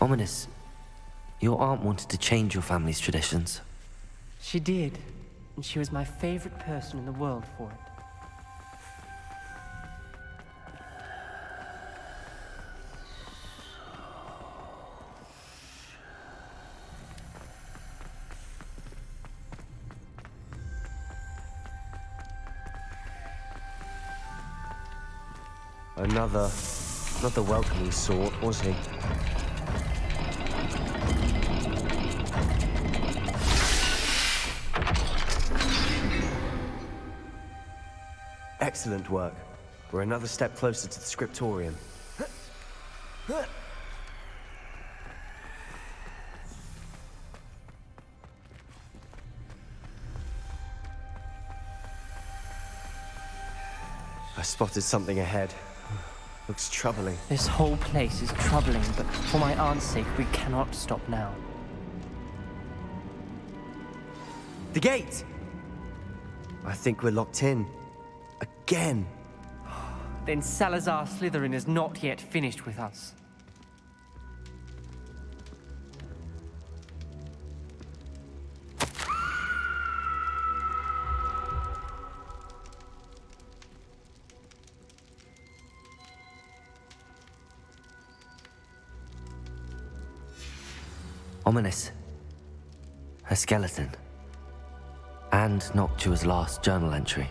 Speaker 2: Ominous, your aunt wanted to change your family's traditions.
Speaker 17: She did, and she was my favorite person in the world for it.
Speaker 16: Another, not the welcoming sort, was he? Excellent work. We're another step closer to the scriptorium. I spotted something ahead. Looks troubling.
Speaker 17: This whole place is troubling, but for my aunt's sake, we cannot stop now.
Speaker 16: The gate! I think we're locked in. Again!
Speaker 17: Then Salazar Slytherin is not yet finished with us.
Speaker 2: Ominous. Her skeleton. And Noctua's last journal entry.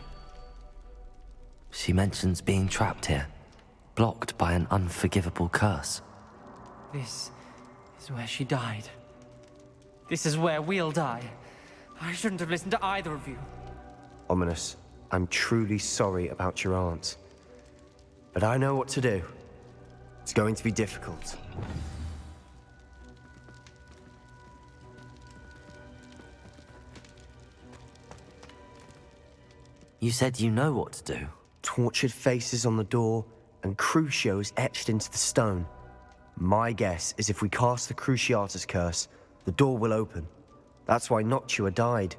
Speaker 2: She mentions being trapped here, blocked by an unforgivable curse.
Speaker 17: This is where she died. This is where we'll die. I shouldn't have listened to either of you.
Speaker 16: Ominous, I'm truly sorry about your aunt. But I know what to do. It's going to be difficult.
Speaker 2: You said you know what to do.
Speaker 16: Tortured faces on the door and Crucios etched into the stone. My guess is if we cast the Cruciatus curse, the door will open. That's why Noctua died.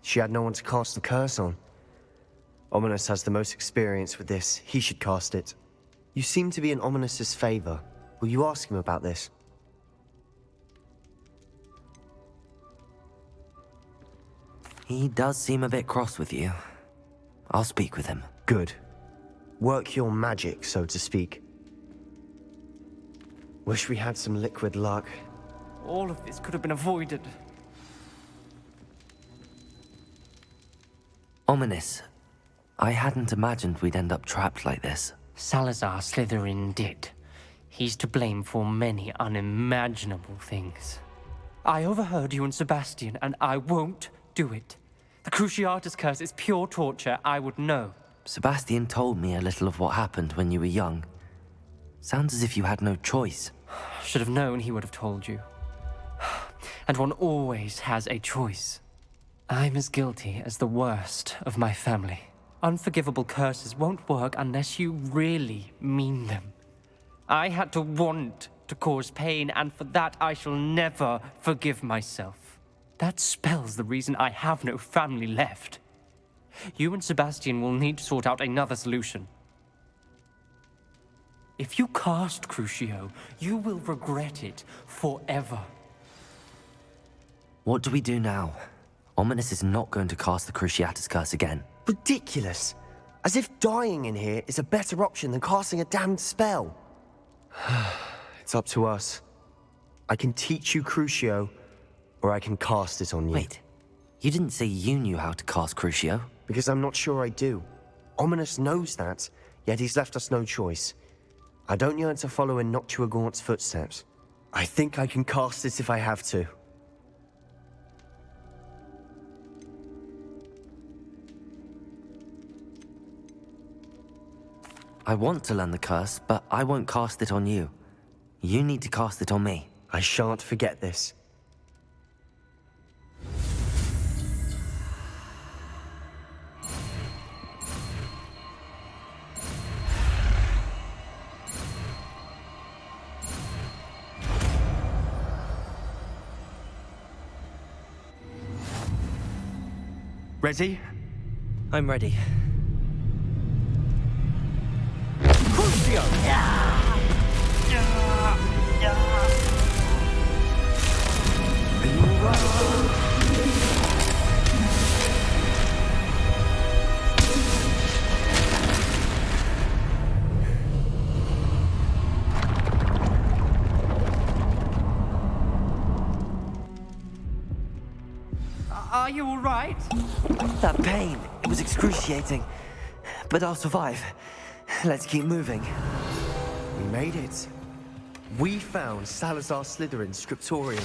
Speaker 16: She had no one to cast the curse on. Ominous has the most experience with this. He should cast it. You seem to be in Ominous's favor. Will you ask him about this?
Speaker 2: He does seem a bit cross with you. I'll speak with him.
Speaker 16: Good. Work your magic, so to speak. Wish we had some liquid luck.
Speaker 17: All of this could have been avoided.
Speaker 2: Ominous. I hadn't imagined we'd end up trapped like this.
Speaker 17: Salazar Slytherin did. He's to blame for many unimaginable things. I overheard you and Sebastian, and I won't do it. The Cruciatus curse is pure torture, I would know.
Speaker 2: Sebastian told me a little of what happened when you were young. Sounds as if you had no choice.
Speaker 17: Should have known he would have told you. And one always has a choice. I'm as guilty as the worst of my family. Unforgivable curses won't work unless you really mean them. I had to want to cause pain, and for that I shall never forgive myself. That spells the reason I have no family left. You and Sebastian will need to sort out another solution. If you cast Crucio, you will regret it forever.
Speaker 2: What do we do now? Ominous is not going to cast the Cruciatus curse again.
Speaker 16: Ridiculous! As if dying in here is a better option than casting a damned spell. It's up to us. I can teach you Crucio, or I can cast it on you.
Speaker 2: Wait, you didn't say you knew how to cast Crucio?
Speaker 16: Because I'm not sure I do. Ominous knows that, yet he's left us no choice. I don't yearn to follow in Noctua Gaunt's footsteps. I think I can cast it if I have to.
Speaker 2: I want to learn the curse, but I won't cast it on you. You need to cast it on me.
Speaker 16: I shan't forget this. Ready?
Speaker 2: I'm ready.
Speaker 17: Are you all right?
Speaker 2: That pain, it was excruciating. But I'll survive. Let's keep moving.
Speaker 16: We made it. We found Salazar Slytherin's scriptorium.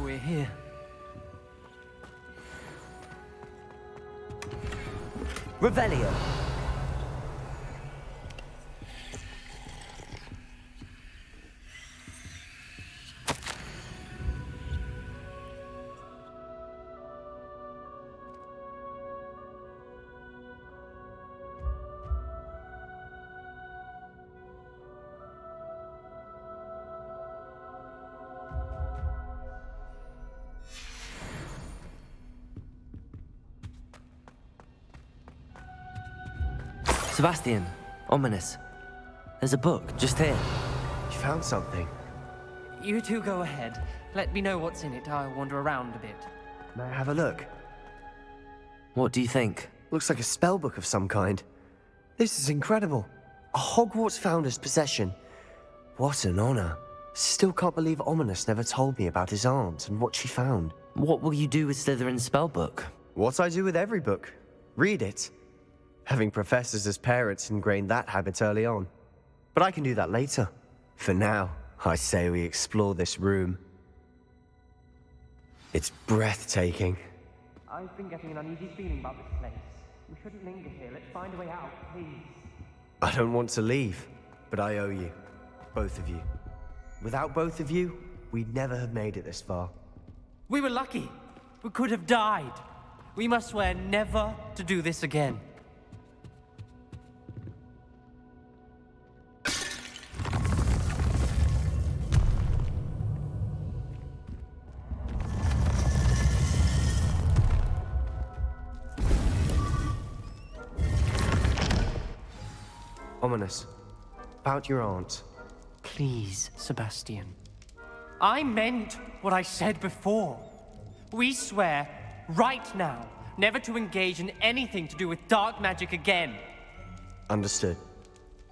Speaker 17: We're here.
Speaker 2: Revelio. Sebastian, ominous. There's a book just here.
Speaker 16: You found something?
Speaker 17: You two go ahead. Let me know what's in it. I'll wander around a bit.
Speaker 16: May I have a look?
Speaker 2: What do you think?
Speaker 16: Looks like a spellbook of some kind. This is incredible. A Hogwarts founder's possession. What an honor. Still can't believe Ominous never told me about his aunt and what she found.
Speaker 2: What will you do with Slytherin's spellbook?
Speaker 16: What I do with every book. Read it. Having professors as parents ingrained that habit early on. But I can do that later. For now, I say we explore this room. It's breathtaking.
Speaker 17: I've been getting an uneasy feeling about this place. We shouldn't linger here. Let's find a way out, please.
Speaker 16: I don't want to leave, but I owe you. Both of you. Without both of you, we'd never have made it this far.
Speaker 17: We were lucky. We could have died. We must swear never to do this again.
Speaker 16: Ominous. About your aunt.
Speaker 17: Please, Sebastian. I meant what I said before. We swear, right now, never to engage in anything to do with dark magic again.
Speaker 16: Understood.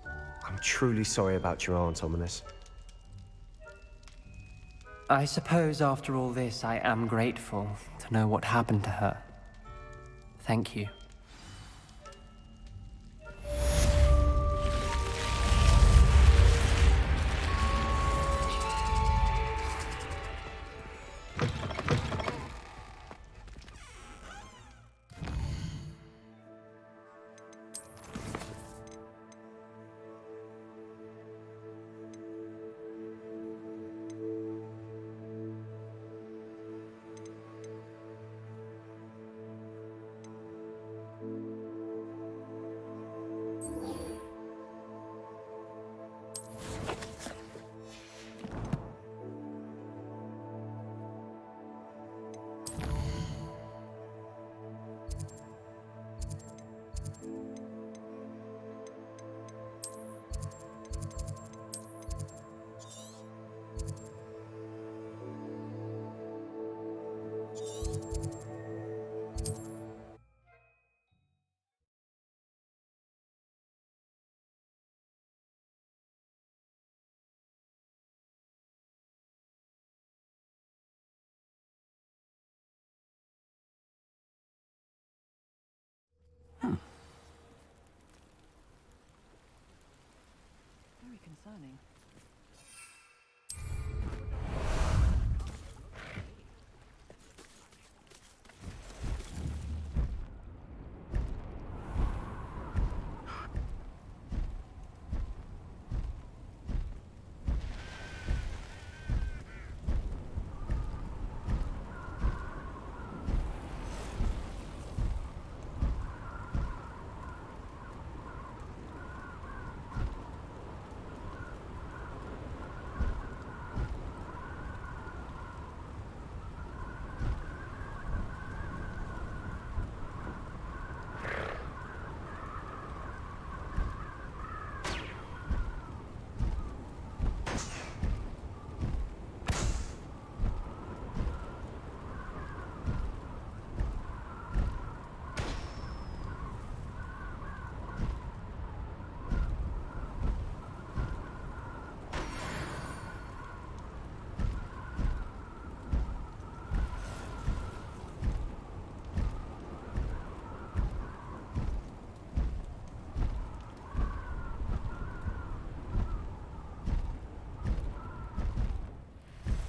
Speaker 16: I'm truly sorry about your aunt, Ominous.
Speaker 17: I suppose after all this, I am grateful to know what happened to her. Thank you. Very concerning.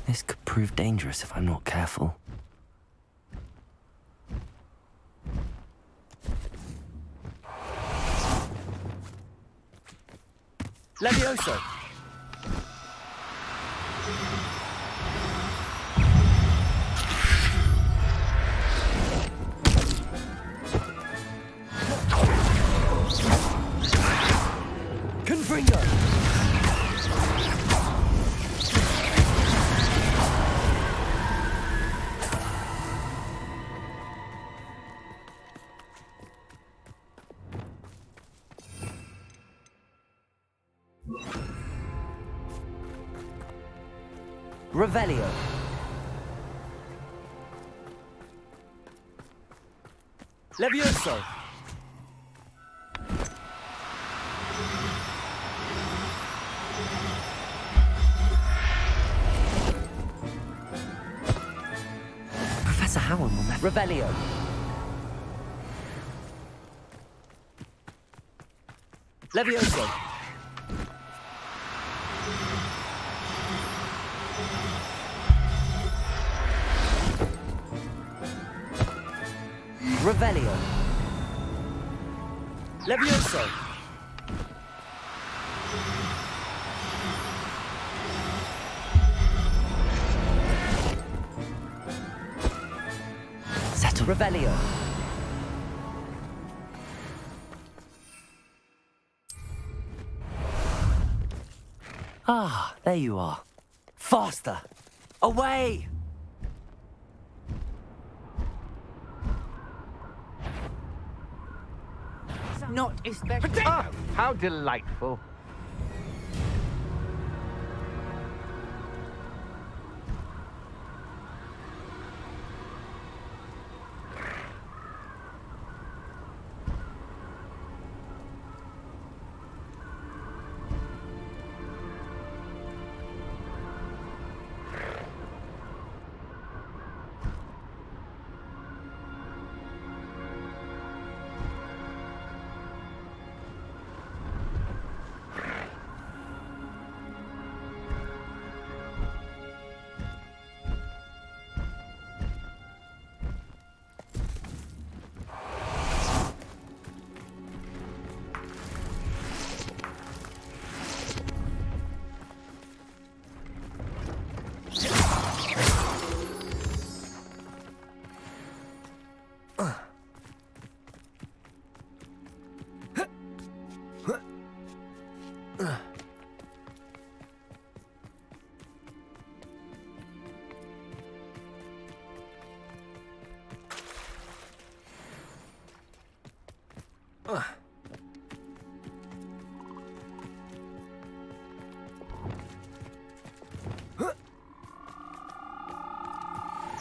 Speaker 2: This could prove dangerous if I'm not careful.
Speaker 16: Levioso! Confringo!
Speaker 2: Revelio.
Speaker 16: Levioso!
Speaker 2: Professor Howard will never...
Speaker 16: Revelio! Levioso!
Speaker 2: Revelio.
Speaker 16: Levioso!
Speaker 2: Settle.
Speaker 16: Revelio.
Speaker 2: Ah, there you are. Faster! Away!
Speaker 9: Not especially. Ah, how delightful.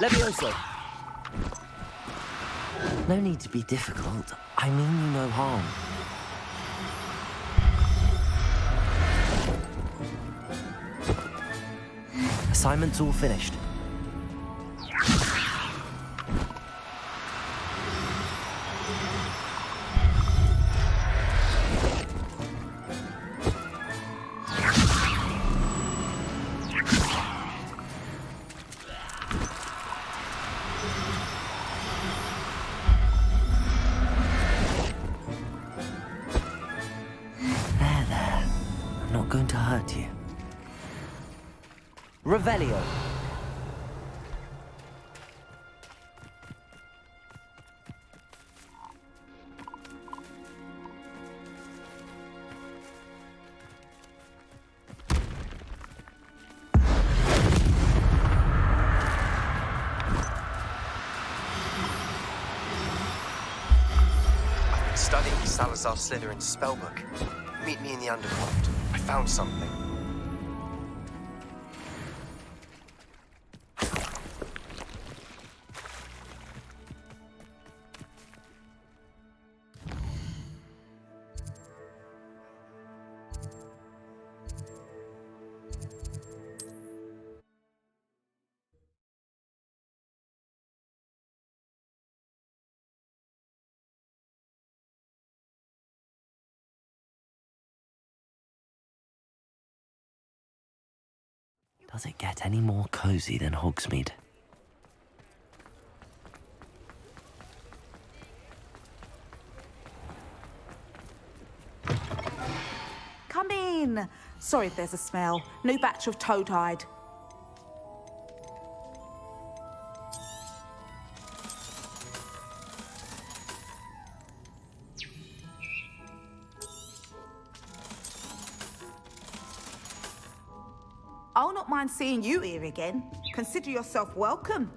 Speaker 16: Levioso!
Speaker 2: No need to be difficult. I mean you no harm. Assignment's all finished. Revelio.
Speaker 16: Studying Salazar Slytherin's spellbook. Meet me in the Undercroft. I found something.
Speaker 2: Does it get any more cozy than Hogsmeade?
Speaker 5: Come in. Sorry if there's a smell. New batch of toad-hide. I'll not mind seeing you here again. Consider yourself welcome.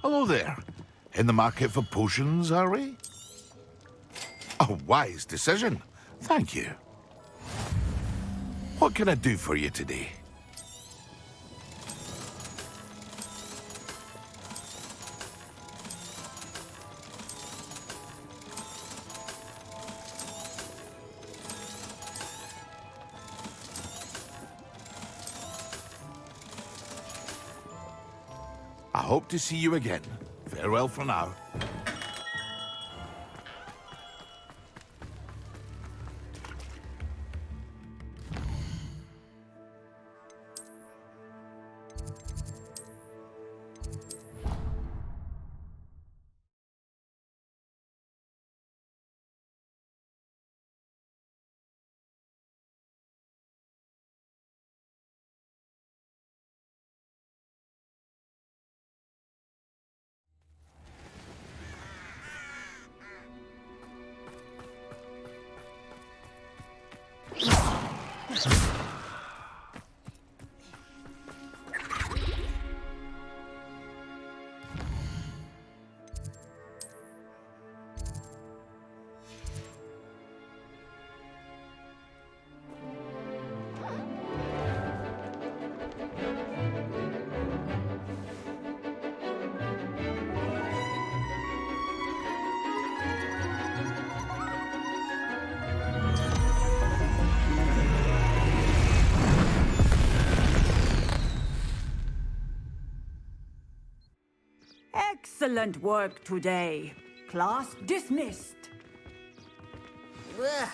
Speaker 10: Hello there. In the market for potions, are we? A wise decision. Thank you. What can I do for you today? I hope to see you again. Farewell for now.
Speaker 15: Excellent work today. Class dismissed.
Speaker 3: Ugh.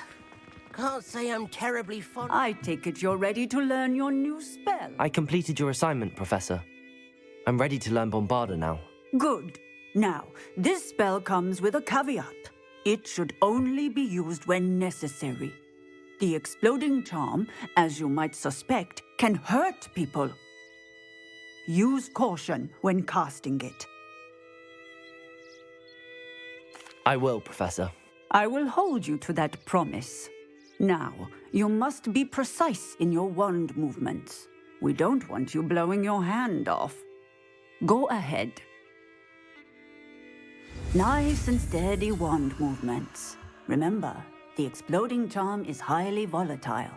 Speaker 3: Can't say I'm terribly fond.
Speaker 15: I take it you're ready to learn your new spell.
Speaker 2: I completed your assignment, Professor. I'm ready to learn Bombarda now.
Speaker 15: Good. Now, this spell comes with a caveat. It should only be used when necessary. The exploding charm, as you might suspect, can hurt people. Use caution when casting it.
Speaker 2: I will, Professor.
Speaker 15: I will hold you to that promise. Now, you must be precise in your wand movements. We don't want you blowing your hand off. Go ahead. Nice and steady wand movements. Remember, the exploding charm is highly volatile.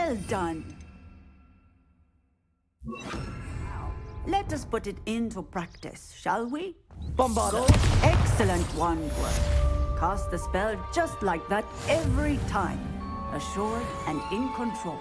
Speaker 15: Well done. Let us put it into practice, shall we?
Speaker 17: Bombardle!
Speaker 15: Excellent Wandsworth. Cast the spell just like that every time. Assured and in control.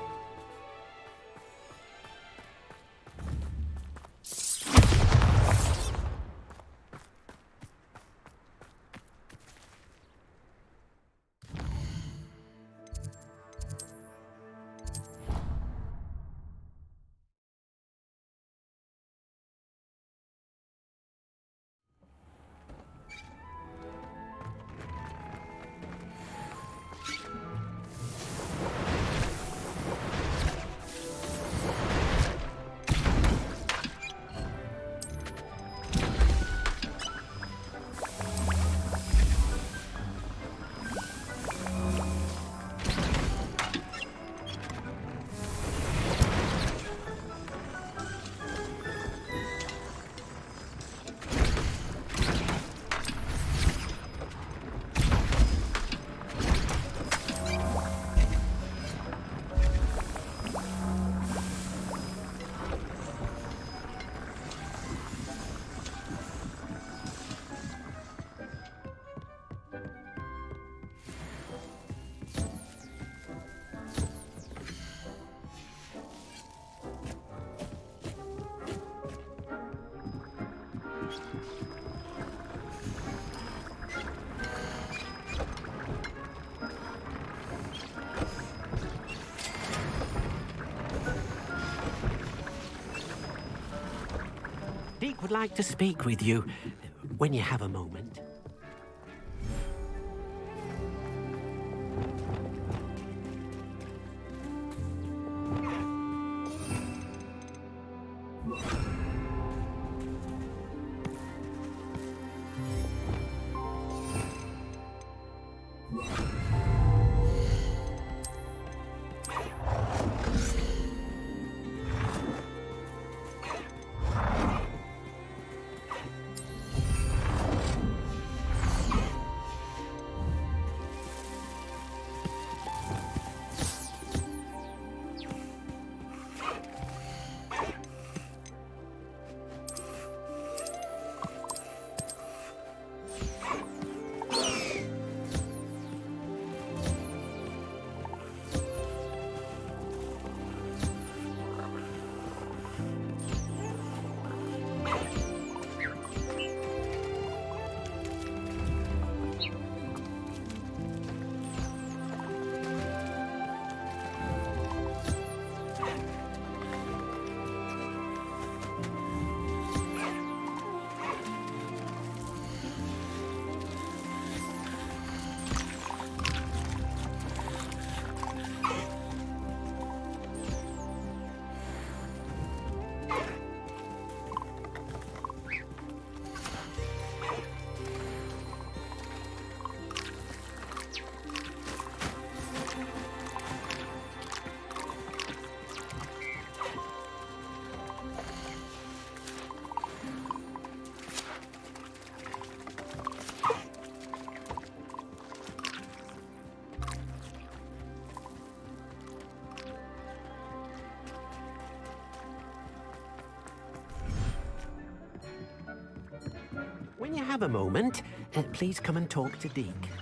Speaker 1: Deek would like to speak with you when you have a moment. When you have a moment, please come and talk to Deek.